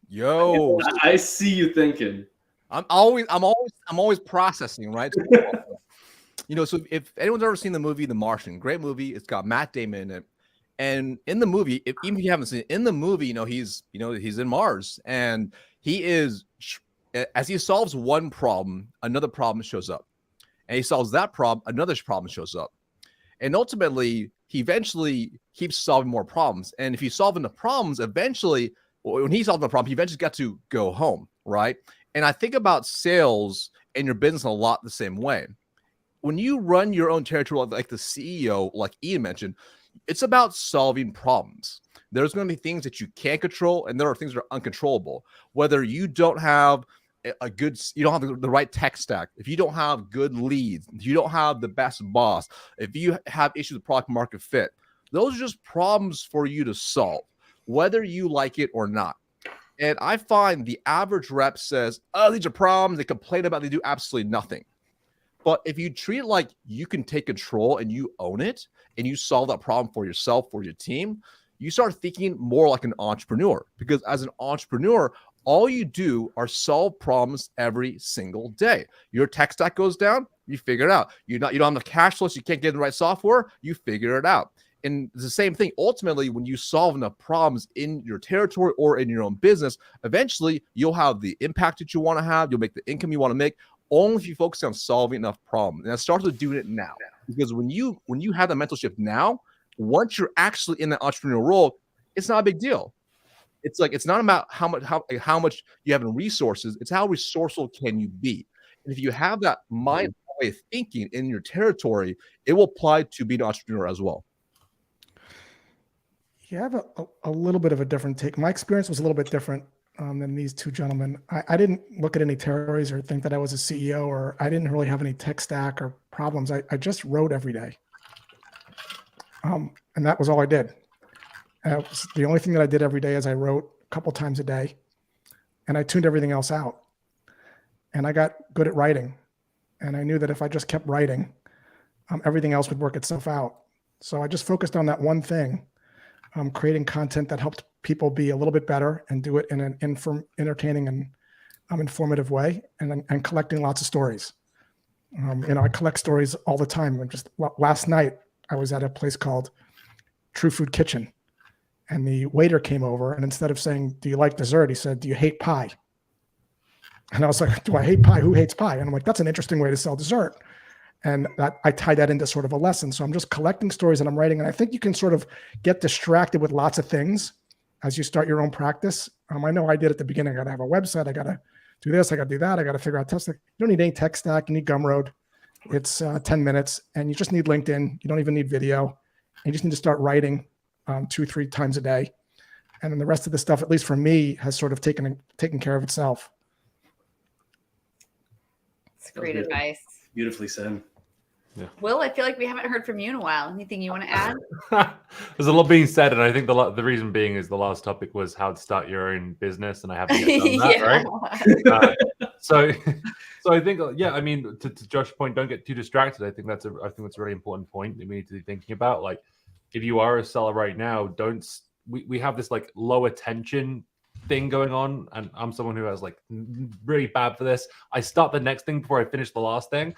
Yo, I see you thinking. I'm always processing, right? So if anyone's ever seen the movie The Martian, great movie. It's got Matt Damon in it. And in the movie, even if you haven't seen it, in the movie, he's in Mars, and he is, as he solves one problem, another problem shows up, and he solves that problem, another problem shows up, and ultimately he eventually keeps solving more problems. And if he's solving the problems, eventually, when he solved the problem, he eventually got to go home, right? And I think about sales and your business a lot the same way. When you run your own territory, like the CEO, like Ian mentioned, it's about solving problems. There's going to be things that you can't control, and there are things that are uncontrollable. Whether you don't have you don't have the right tech stack, if you don't have good leads, if you don't have the best boss, if you have issues with product market fit, those are just problems for you to solve, whether you like it or not. And I find the average rep says, "Oh, these are problems." They complain about, they do absolutely nothing. But if you treat it like you can take control and you own it and you solve that problem for yourself, for your team, you start thinking more like an entrepreneur. Because as an entrepreneur, all you do are solve problems every single day. Your tech stack goes down, you figure it out. You don't have the cash flow, so you can't get the right software, you figure it out. And it's the same thing. Ultimately, when you solve enough problems in your territory or in your own business, eventually you'll have the impact that you want to have. You'll make the income you want to make, only if you focus on solving enough problems. And I started with doing it now, because when you have that mental shift now, once you're actually in that entrepreneurial role, it's not a big deal. It's like, it's not about how much you have in resources. It's how resourceful can you be. And if you have that mind way of thinking in your territory, it will apply to being an entrepreneur as well. You have a little bit of a different take. My experience was a little bit different than these two gentlemen. I didn't look at any territories or think that I was a CEO, or I didn't really have any tech stack or problems. I just wrote every day. And that was all I did. The only thing that I did every day is I wrote a couple times a day, and I tuned everything else out. And I got good at writing. And I knew that if I just kept writing, everything else would work itself out. So I just focused on that one thing, creating content that helped people be a little bit better and do it in an entertaining and informative way, and collecting lots of stories. I collect stories all the time. Just last night, I was at a place called True Food Kitchen, and the waiter came over, and instead of saying, "Do you like dessert?" he said, "Do you hate pie?" And I was like, "Do I hate pie? Who hates pie?" And I'm like, that's an interesting way to sell dessert. And that I tie that into sort of a lesson. So I'm just collecting stories and I'm writing. And I think you can sort of get distracted with lots of things as you start your own practice. I know I did at the beginning. I got to have a website. I got to do this. I got to do that. I got to figure out tech stack. You don't need any tech stack. You need Gumroad. It's 10 minutes, and you just need LinkedIn. You don't even need video. You just need to start writing 2-3 times a day. And then the rest of the stuff, at least for me, has sort of taken care of itself. It's great advice. Beautifully said. Yeah. Will, I feel like we haven't heard from you in a while. Anything you want to add? There's a lot being said, and I think the reason being is the last topic was how to start your own business, and I haven't yet done that, right? So, so I think, yeah, I mean, to Josh's point, don't get too distracted. I think that's a really important point that we need to be thinking about. Like, if you are a seller right now, we have this like low attention thing going on, and I'm someone who has like really bad for this. I start the next thing before I finish the last thing.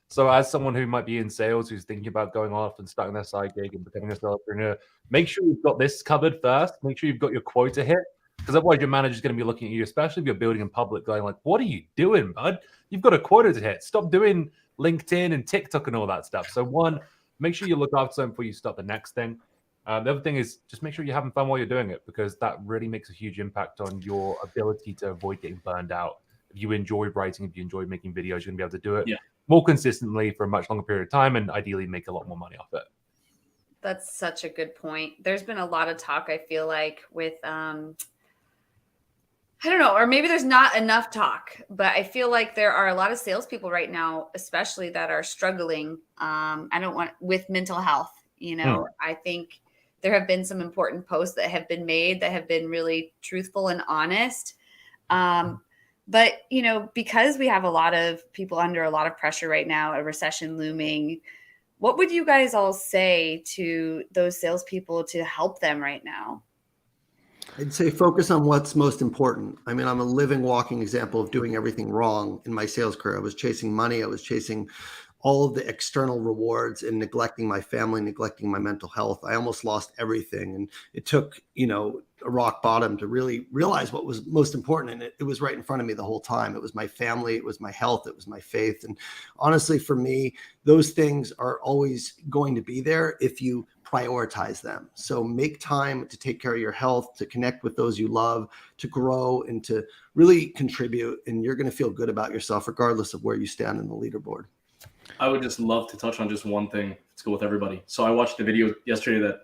So as someone who might be in sales, who's thinking about going off and starting their side gig and becoming a solopreneur, make sure you've got this covered first. Make sure you've got your quota hit, because otherwise your manager's going to be looking at you, especially if you're building in public, going like, what are you doing, bud? You've got a quota to hit. Stop doing LinkedIn and TikTok and all that stuff. So one, make sure you look after something before you start the next thing. The other thing is just make sure you're having fun while you're doing it, because that really makes a huge impact on your ability to avoid getting burned out. If you enjoy writing, if you enjoy making videos, you're going to be able to do it more consistently for a much longer period of time, and ideally make a lot more money off it. That's such a good point. There's been a lot of talk, I feel like, with I don't know, or maybe there's not enough talk, but I feel like there are a lot of salespeople right now, especially that are struggling. With mental health. You know, I think there have been some important posts that have been made that have been really truthful and honest. But, you know, because we have a lot of people under a lot of pressure right now, a recession looming, what would you guys all say to those salespeople to help them right now? I'd say focus on what's most important. I mean, I'm a living, walking example of doing everything wrong in my sales career. I was chasing money. I was chasing all of the external rewards and neglecting my family, neglecting my mental health. I almost lost everything. And it took, you know, a rock bottom to really realize what was most important. And it was right in front of me the whole time. It was my family, it was my health, it was my faith. And honestly, for me, those things are always going to be there if you prioritize them. So make time to take care of your health, to connect with those you love, to grow, and to really contribute. And you're going to feel good about yourself, regardless of where you stand in the leaderboard. I would just love to touch on just one thing. Let's go with everybody. So I watched a video yesterday that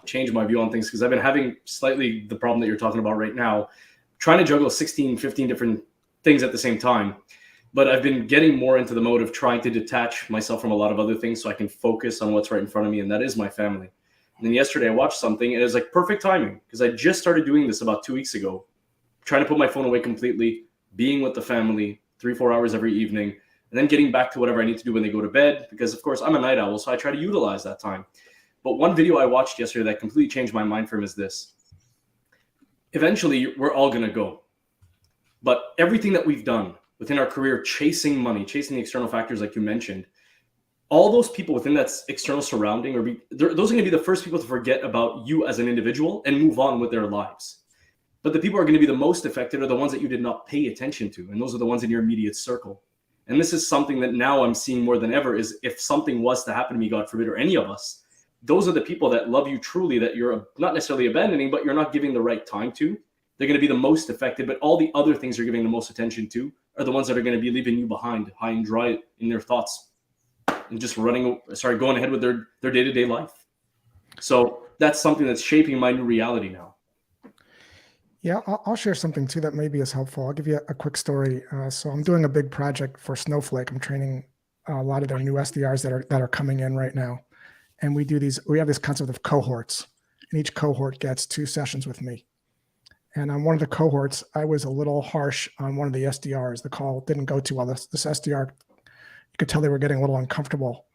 changed my view on things, because I've been having slightly the problem that you're talking about right now, trying to juggle 16, 15 different things at the same time. But I've been getting more into the mode of trying to detach myself from a lot of other things so I can focus on what's right in front of me, and that is my family. And then yesterday I watched something, and it was like perfect timing, because I just started doing this about 2 weeks ago, trying to put my phone away completely, being with the family 3-4 hours every evening, and then getting back to whatever I need to do when they go to bed, because of course I'm a night owl, so I try to utilize that time. But one video I watched yesterday that completely changed my mind from is this. Eventually, we're all going to go. But everything that we've done within our career, chasing money, chasing the external factors like you mentioned, all those people within that external surrounding, those are going to be the first people to forget about you as an individual and move on with their lives. But the people who are going to be the most affected are the ones that you did not pay attention to, and those are the ones in your immediate circle. And this is something that now I'm seeing more than ever, is if something was to happen to me, God forbid, or any of us, those are the people that love you truly, that you're not necessarily abandoning, but you're not giving the right time to. They're going to be the most affected, but all the other things you're giving the most attention to are the ones that are going to be leaving you behind, high and dry in their thoughts, and just going ahead with their day-to-day life. So that's something that's shaping my new reality now. Yeah, I'll share something too that maybe is helpful. I'll give you a quick story. So I'm doing a big project for Snowflake. I'm training a lot of their new SDRs that are coming in right now. And we have this concept of cohorts, and each cohort gets 2 sessions with me. And on one of the cohorts, I was a little harsh on one of the SDRs. The call didn't go too well. This SDR, you could tell they were getting a little uncomfortable.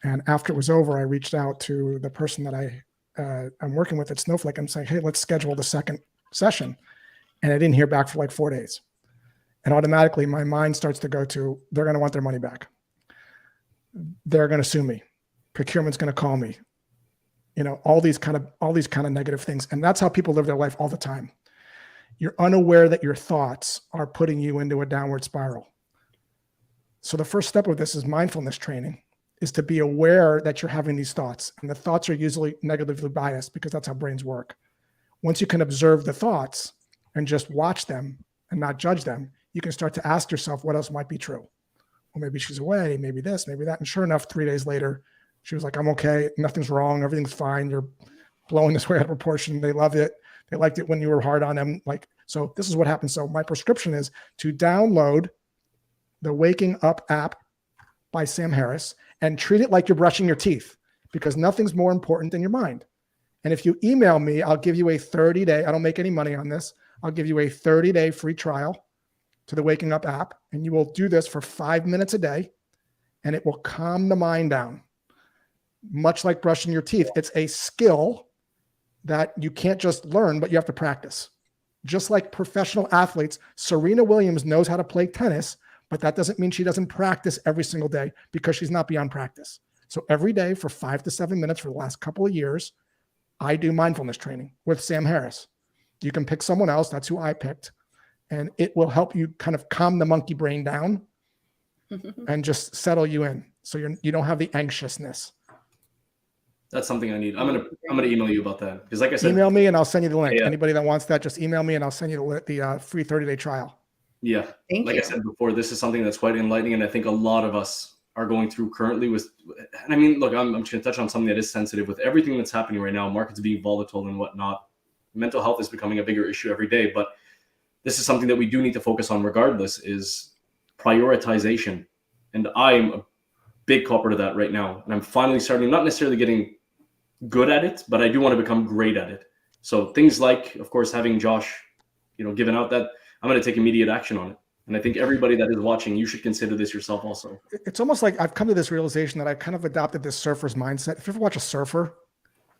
And after it was over, I reached out to the person that I'm working with at Snowflake. I'm saying, hey, let's schedule the second session. And I didn't hear back for like 4 days. And automatically my mind starts to go to, they're going to want their money back. They're going to sue me. Procurement's going to call me. You know, all these kind of negative things. And that's how people live their life all the time. You're unaware that your thoughts are putting you into a downward spiral. So the first step of this is mindfulness training, is to be aware that you're having these thoughts. And the thoughts are usually negatively biased, because that's how brains work. Once you can observe the thoughts and just watch them and not judge them, you can start to ask yourself what else might be true. Well, maybe she's away, maybe this, maybe that. And sure enough, 3 days later, she was like, I'm okay. Nothing's wrong. Everything's fine. You're blowing this way out of proportion. They love it. They liked it when you were hard on them. So this is what happens. So my prescription is to download the Waking Up app by Sam Harris and treat it like you're brushing your teeth, because nothing's more important than your mind. And if you email me, I'll give you a 30-day, I don't make any money on this. I'll give you a 30-day free trial. to the Waking Up app, and you will do this for 5 minutes a day, and it will calm the mind down. Much like brushing your teeth, it's a skill that you can't just learn, but you have to practice. Just like professional athletes, Serena Williams knows how to play tennis, but that doesn't mean she doesn't practice every single day because she's not beyond practice. So every day for 5 to 7 minutes for the last couple of years, I do mindfulness training with Sam Harris. You can pick someone else. That's who I picked. And it will help you kind of calm the monkey brain down and just settle you in. So you don't have the anxiousness. That's something I need. I'm gonna email you about that, because like I said, email me and I'll send you the link. Yeah. Anybody that wants that, just email me and I'll send you the free 30-day trial. Yeah, Thank like you. I said before, this is something that's quite enlightening, and I think a lot of us are going through currently with. And I mean, look, I'm just gonna touch on something that is sensitive with everything that's happening right now. Markets being volatile and whatnot. Mental health is becoming a bigger issue every day, but this is something that we do need to focus on regardless, is prioritization. And I'm a big culprit of that right now. And I'm finally starting, not necessarily getting good at it, but I do want to become great at it. So things like, of course, having Josh, given out that, I'm going to take immediate action on it. And I think everybody that is watching, you should consider this yourself also. It's almost like I've come to this realization that I've kind of adopted this surfer's mindset. If you ever watch a surfer,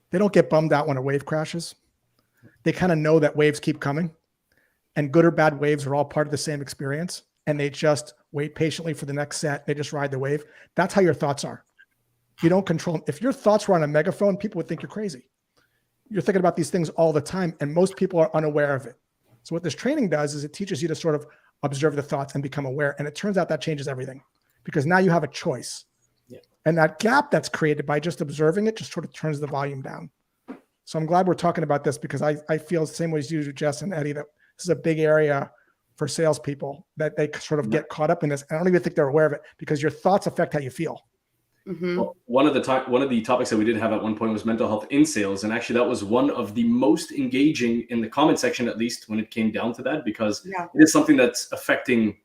they don't get bummed out when a wave crashes. They kind of know that waves keep coming, and good or bad waves are all part of the same experience. And they just wait patiently for the next set. They just ride the wave. That's how your thoughts are. You don't control them. If your thoughts were on a megaphone, people would think you're crazy. You're thinking about these things all the time, and most people are unaware of it. So what this training does is it teaches you to sort of observe the thoughts and become aware. And it turns out that changes everything, because now you have a choice. Yeah. And that gap that's created by just observing it just sort of turns the volume down. So I'm glad we're talking about this, because I feel the same way as you do, Jess and Eddie, that this is a big area for salespeople, that they sort of get caught up in this. I don't even think they're aware of it, because your thoughts affect how you feel. Mm-hmm. Well, one of the topics that we did have at one point was mental health in sales, and actually that was one of the most engaging in the comment section, at least when it came down to that, because it is something that's affecting.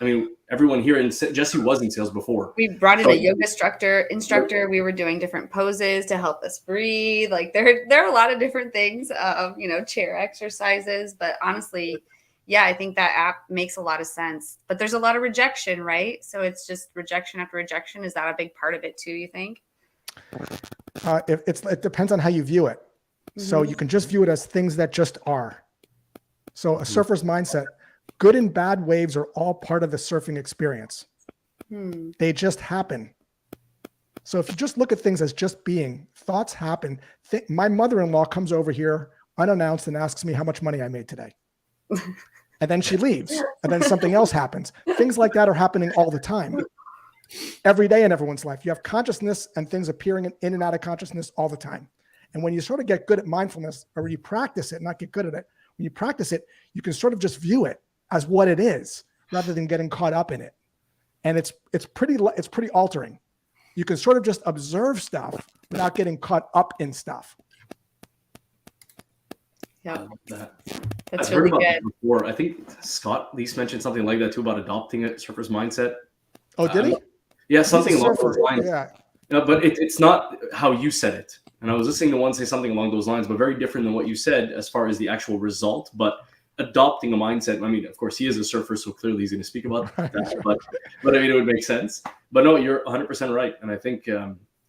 I mean, everyone here, and Jesse was in sales before. We brought in a yoga instructor. We were doing different poses to help us breathe. Like there are a lot of different things of chair exercises, but honestly, yeah, I think that app makes a lot of sense, but there's a lot of rejection, right? So it's just rejection after rejection. Is that a big part of it too, you think? It depends on how you view it. Mm-hmm. So you can just view it as things that just are. So a surfer's mindset, good and bad waves are all part of the surfing experience. They just happen. So if you just look at things as just being, thoughts happen. My mother-in-law comes over here unannounced and asks me how much money I made today. And then she leaves, and then something else happens. Things like that are happening all the time, every day in everyone's life. You have consciousness and things appearing in and out of consciousness all the time. And when you sort of get good at mindfulness, or you practice it, not get good at it, when you practice it, you can sort of just view it as what it is, rather than getting caught up in it. And it's pretty altering. You can sort of just observe stuff without getting caught up in stuff. Yeah, I've heard about that before. I think Scott at least mentioned something like that too, about adopting a surfer's mindset. Oh, did he? Yeah, something along those lines. Yeah. But it's not how you said it. And I was listening to one say something along those lines, but very different than what you said as far as the actual result. But adopting a mindset, I mean, of course, he is a surfer, so clearly he's going to speak about that. But I mean, it would make sense. But no, you're 100% right. And I think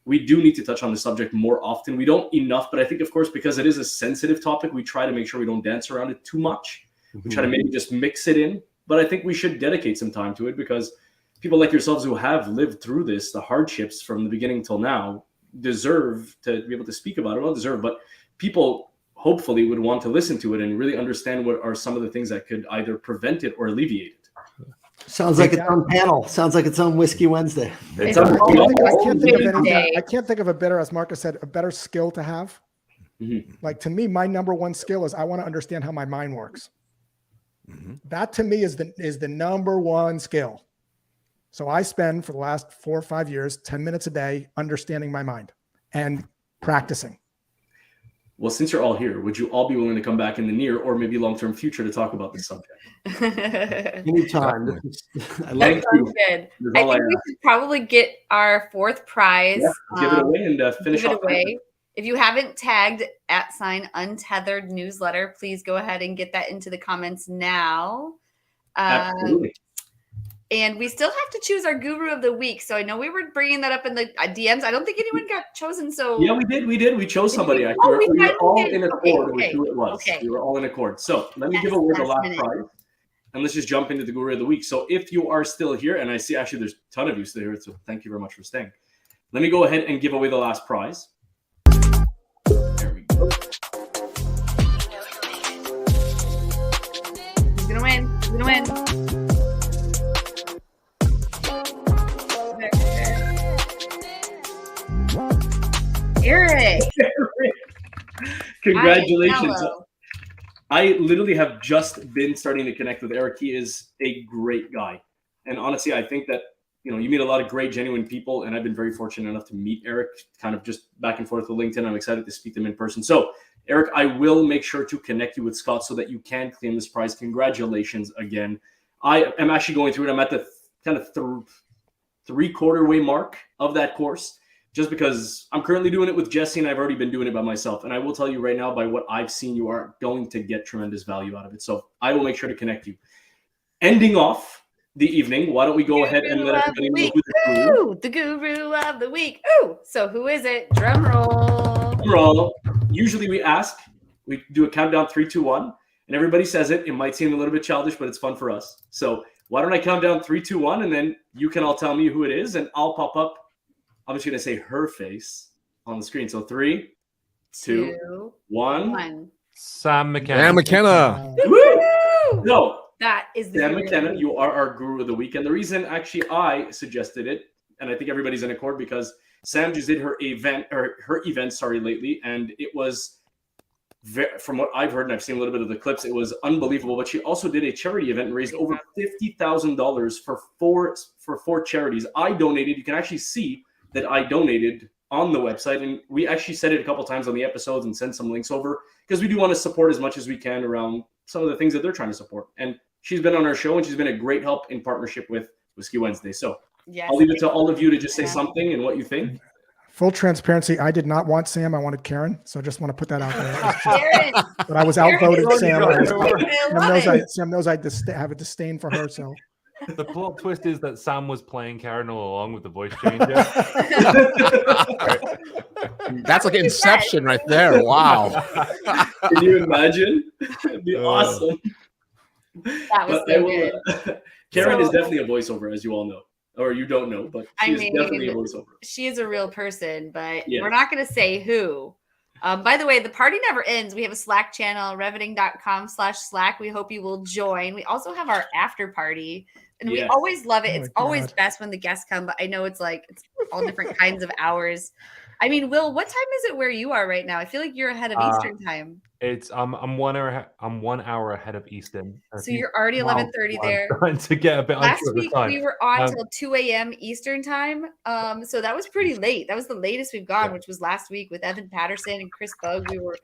we do need to touch on the subject more often. We don't enough, but I think, of course, because it is a sensitive topic, we try to make sure we don't dance around it too much. We try to maybe just mix it in. But I think we should dedicate some time to it, because people like yourselves who have lived through this, the hardships from the beginning till now, deserve to be able to speak about it. Not deserve, but people hopefully would want to listen to it and really understand what are some of the things that could either prevent it or alleviate it. Sounds like its own panel. Sounds like its own Whiskey Wednesday. I can't think of a better, as Marcus said, a better skill to have. Mm-hmm. Like, to me, my number one skill is I want to understand how my mind works. Mm-hmm. That to me is the number one skill. So I spend for the last 4 or 5 years, 10 minutes a day, understanding my mind and practicing. Well, since you're all here, would you all be willing to come back in the near or maybe long-term future to talk about this subject? Anytime. I like you. Good. I think we should probably get our 4th prize. Yeah, give it away and finish give it off. Away. If you haven't tagged @Untethered Newsletter, please go ahead and get that into the comments now. Absolutely. And we still have to choose our guru of the week. So I know we were bringing that up in the DMs. I don't think anyone got chosen. So yeah, we did. We chose somebody. Actually, Oh, we were finally all did. in accord with who it was. Okay. We were all in accord. So let me Yes, give away the last last minute. prize, and let's just jump into the guru of the week. So if you are still here, and I see actually there's a ton of you still here, so thank you very much for staying. Let me go ahead and give away the last prize. There we go. Who's gonna win? Who's gonna win? Eric. Congratulations. Hello. I literally have just been starting to connect with Eric. He is a great guy. And honestly, I think that, you meet a lot of great, genuine people. And I've been very fortunate enough to meet Eric kind of just back and forth with LinkedIn. I'm excited to speak to him in person. So, Eric, I will make sure to connect you with Scott so that you can claim this prize. Congratulations again. I am actually going through it. I'm at the kind of three-quarter way mark of that course, just because I'm currently doing it with Jesse and I've already been doing it by myself. And I will tell you right now, by what I've seen, you are going to get tremendous value out of it. So I will make sure to connect you. Ending off the evening, why don't we go ahead and let everybody know who the guru of the week. Ooh, so who is it? Drum roll. Usually we do a countdown 3, 2, 1, and everybody says it. It might seem a little bit childish, but it's fun for us. So why don't I count down 3, 2, 1, and then you can all tell me who it is, and I'll pop up. I'm just gonna say her face on the screen. So 3, 2, 1. Sam McKenna. Sam McKenna. Woo! No. That is the Sam guru. McKenna, you are our guru of the week. And the reason actually I suggested it, and I think everybody's in accord, because Sam just did her event lately, and it was from what I've heard, and I've seen a little bit of the clips, it was unbelievable. But she also did a charity event and raised over $50,000 for four charities. I donated. You can actually see that I donated on the website, and we actually said it a couple times on the episodes and sent some links over, because we do want to support as much as we can around some of the things that they're trying to support. And she's been on our show, and she's been a great help in partnership with Whiskey Wednesday. So yes, I'll leave it to all of you to just say something and what you think. Full transparency, I did not want Sam. I wanted Karen. So I just want to put that out there. But I was outvoted, Sam. Sam knows I have a disdain for her. So the plot twist is that Sam was playing Karen all along with the voice changer. That's like Inception right there. Wow. Can you imagine? It'd be awesome. That was so good. Karen is definitely a voiceover, as you all know. Or you don't know, but she's definitely a voiceover. She is a real person, but we're not going to say who. By the way, the party never ends. We have a Slack channel, reveting.com/Slack. We hope you will join. We also have our after party, and we always love it. It's always best when the guests come, but I know it's all different kinds of hours. I mean, Will, what time is it where you are right now? I feel like you're ahead of Eastern time. It's I'm 1 hour ahead of Eastern. So you're already 11:30 there. Trying to get a bit Last week we were on till 2 a.m. Eastern time. So that was pretty late. That was the latest we've gone, which was last week with Evan Patterson and Chris Bogue. We were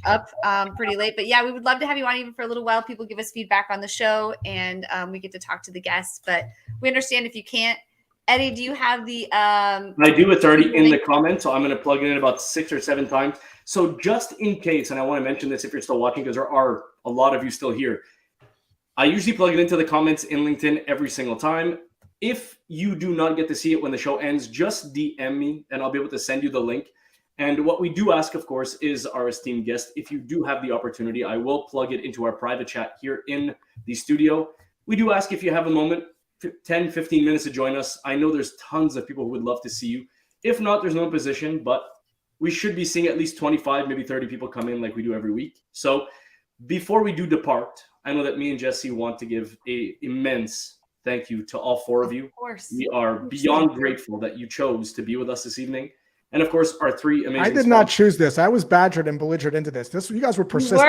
up pretty late. But yeah, we would love to have you on even for a little while. People give us feedback on the show, and we get to talk to the guests. But we understand if you can't. Eddie, do you have the I do. It's already in the comments, so I'm going to plug it in about 6 or 7 times. So just in case, and I want to mention this if you're still watching, because there are a lot of you still here, I usually plug it into the comments in LinkedIn every single time. If you do not get to see it when the show ends, just DM me and I'll be able to send you the link. And what we do ask, of course, is our esteemed guest, if you do have the opportunity, I will plug it into our private chat here in the studio. We do ask if you have a moment, 10, 15 minutes to join us. I know there's tons of people who would love to see you. If not, there's no position, but we should be seeing at least 25, maybe 30 people come in like we do every week. So before we do depart, I know that me and Jesse want to give an immense thank you to all 4 of you. Of course. We are beyond grateful that you chose to be with us this evening. And of course, our 3 amazing. I did not choose this. I was badgered and belligerent into this. You guys were persistent.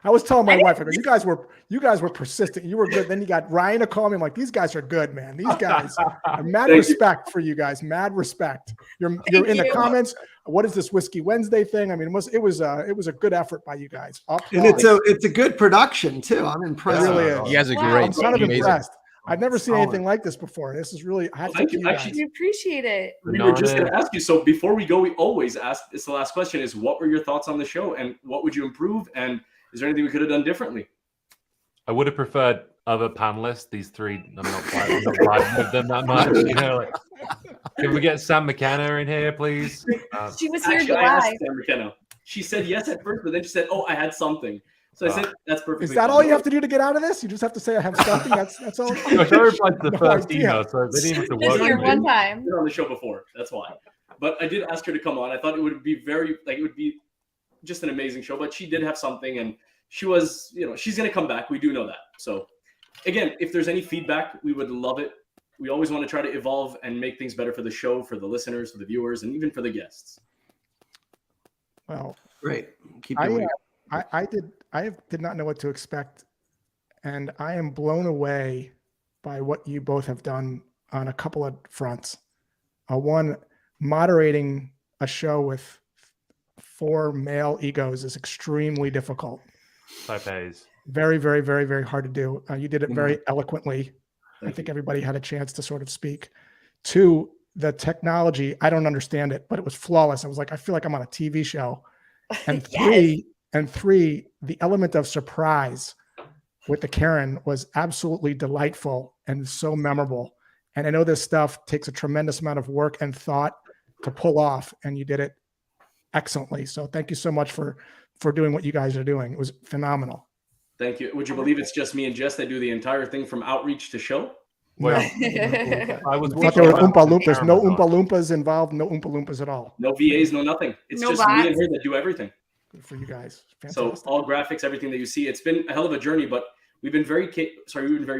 I was telling my wife, I go, you guys were persistent. You were good. Then you got Ryan to call me. I'm like, these guys are good, man. These guys. Mad respect for you guys. Mad respect. You're in the comments. What is this Whiskey Wednesday thing? I mean, it was a good effort by you guys. And it's a good production too. I'm impressed. It really is. You guys are great. I'm kind of impressed. I've never seen anything like this before. This is really. Thank you. Actually, we appreciate it. We were just going to ask you. So before we go, we always ask. It's the last question: is what were your thoughts on the show, and what would you improve, and is there anything we could have done differently? I would have preferred other panelists, these three, I'm not vibing with them that much. You know, like, can we get Sam McKenna in here, please? She was here in Actually, I asked July. Sam McKenna. She said yes at first, but then she said, "Oh, I had something." So I said, "That's perfectly." Is that fine. all you have to do to get out of this? You just have to say I have something. That's all. Josh, I replied to the No first idea. email, so they didn't have to She was work. here with one me. time. Been on the show before. That's why. But I did ask her to come on. I thought it would be it would be just an amazing show. But she did have something, and she was, she's gonna come back. We do know that. So again, if there's any feedback, we would love it. We always want to try to evolve and make things better for the show, for the listeners, for the viewers, and even for the guests. Well, Great. Keep doing it. I did not know what to expect, and I am blown away by what you both have done on a couple of fronts. One, moderating a show with 4 male egos is extremely difficult. Type A's. Very, very, very, very hard to do. You did it very Mm-hmm. eloquently. I think everybody had a chance to sort of speak. 2, the technology, I don't understand it, but it was flawless. I was like, I feel like I'm on a TV show. And three, the element of surprise with the Karen was absolutely delightful and so memorable. And I know this stuff takes a tremendous amount of work and thought to pull off, and you did it excellently. So thank you so much for doing what you guys are doing. It was phenomenal. Thank you. Would you believe it's just me and Jess that do the entire thing from outreach to show? Well, No. I was But there were watching Oompa Loompas. No Karen was Oompa on. Loompas involved. No Oompa Loompas at all. No VAs, no nothing. It's No just me bots. and her that do everything. Good for you guys. So Fantastic. all graphics, everything that you see, it's been a hell of a journey, but we've been very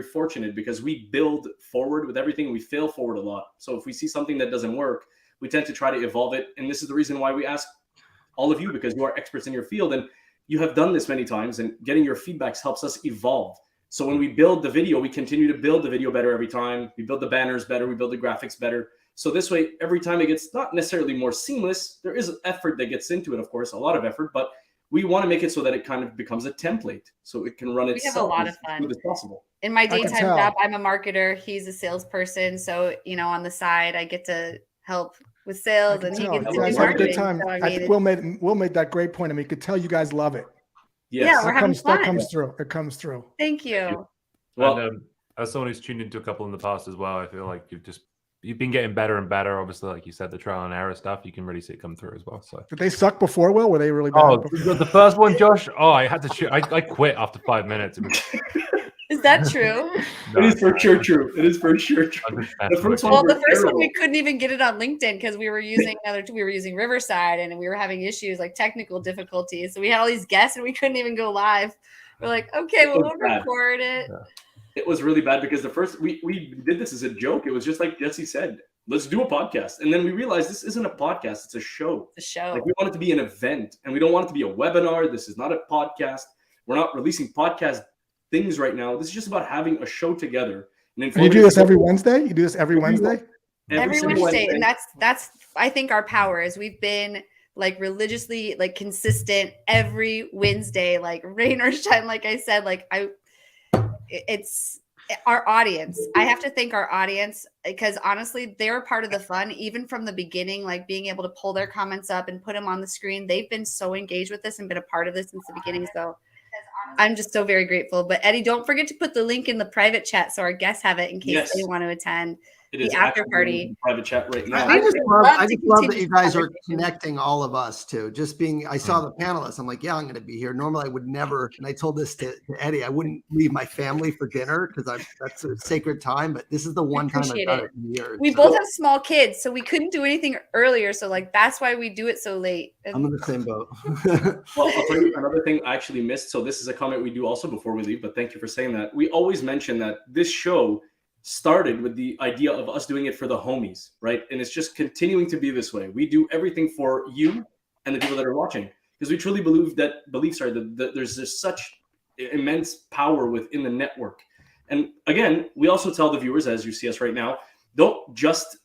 fortunate because we build forward with everything. We fail forward a lot. So if we see something that doesn't work, we tend to try to evolve it. And this is the reason why we ask all of you, because you are experts in your field and you have done this many times, and getting your feedbacks helps us evolve. So when we build the video, we continue to build the video better every time. We build the banners better. We build the graphics better. So this way, every time it gets not necessarily more seamless, there is effort that gets into it, of course, a lot of effort, but we want to make it so that it kind of becomes a template so it can run itself. We have a lot of as fun. smooth as possible. In my can daytime tell. job, I'm a marketer. He's a salesperson. So, on the side, I get to help with sales, and he No, gets to you guys do have a good marketing. time. So, I think Will made that great point. I mean, you could tell you guys love it. Yes. Yeah, we're having That fun. comes through. It comes through. Thank you. Well, And as someone who's tuned into a couple in the past as well, I feel like you've been getting better and better. Obviously, like you said, the trial and error stuff, you can really see it come through as well. So, Did they suck before, Will? Were they really bad? oh, before? the first one, Josh. Oh, I had to shoot. I quit after 5 minutes. It was, Is that true? it is for sure true. It is for sure true. I'm just The first messing one- Well, the were first one terrible. we couldn't even get it on LinkedIn because we were using Riverside, and we were having issues like technical difficulties. So we had all these guests and we couldn't even go live. We're like, okay, well, was we'll bad. record it. It was really bad because the first we did this as a joke. It was just like Jesse said, let's do a podcast. And then we realized this isn't a podcast, it's a show. The show. Like we want it to be an event, and we don't want it to be a webinar. This is not a podcast. We're not releasing podcast things right now. This is just about having a show together. And you do this every Wednesday? You do this every Wednesday? Every single Wednesday. And that's I think our power is we've been like religiously like consistent every Wednesday, like rain or shine. Like I said, it's our audience. I have to thank our audience because honestly, they're part of the fun, even from the beginning, like being able to pull their comments up and put them on the screen. They've been so engaged with this and been a part of this since the beginning. So I'm just so very grateful. But Eddie, don't forget to put the link in the private chat so our guests have it in case Yes. they want to attend It the is after actually party. in private chat right now. I just would love to love that continue you guys the are conversation. connecting all of us too. Just being, I saw the panelists. I'm like, yeah, I'm going to be here. Normally, I would never. And I told this to Eddie, I wouldn't leave my family for dinner because that's a sacred time. But this is the one time I've appreciate done it. it in years. We So both have small kids, so we couldn't do anything earlier. So like that's why we do it so late. And I'm in the same boat. Well, I'll tell you another thing I actually missed. So this is a comment we do also before we leave, but thank you for saying that. We always mention that this show started with the idea of us doing it for the homies, right? And it's just continuing to be this way. We do everything for you and the people that are watching because we truly believe that there's just such immense power within the network. And again, we also tell the viewers, as you see us right now, don't just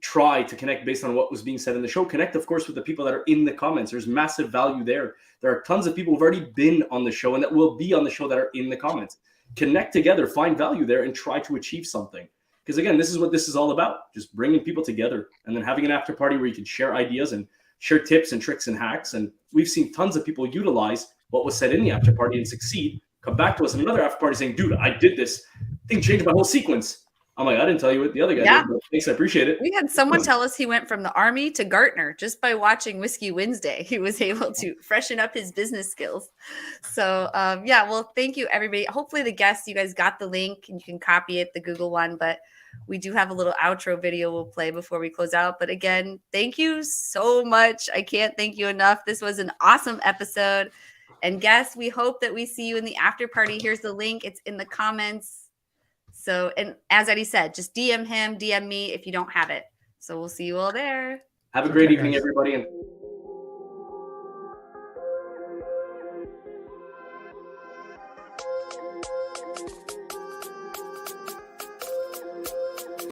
try to connect based on what was being said in the show. Connect, of course, with the people that are in the comments. There's massive value there. There are tons of people who've already been on the show and that will be on the show that are in the comments. Connect together, find value there, and try to achieve something. Because again, this is what this is all about. Just bringing people together and then having an after party where you can share ideas and share tips and tricks and hacks. And we've seen tons of people utilize what was said in the after party and succeed come back to us in another after party saying, dude, I did this thing, changed my whole sequence. I'm like, I didn't tell you what the other guy did, but thanks, I appreciate it. We had someone tell us he went from the Army to Gartner just by watching Whiskey Wednesday. He was able to freshen up his business skills. So, yeah, well, thank you, everybody. Hopefully the guests, you guys got the link and you can copy it, the Google one, but we do have a little outro video we'll play before we close out. But again, thank you so much. I can't thank you enough. This was an awesome episode. And guests, we hope that we see you in the after party. Here's the link. It's in the comments. So, and as Eddie said, just DM him, DM me if you don't have it. So we'll see you all there. Have a great evening, everybody. And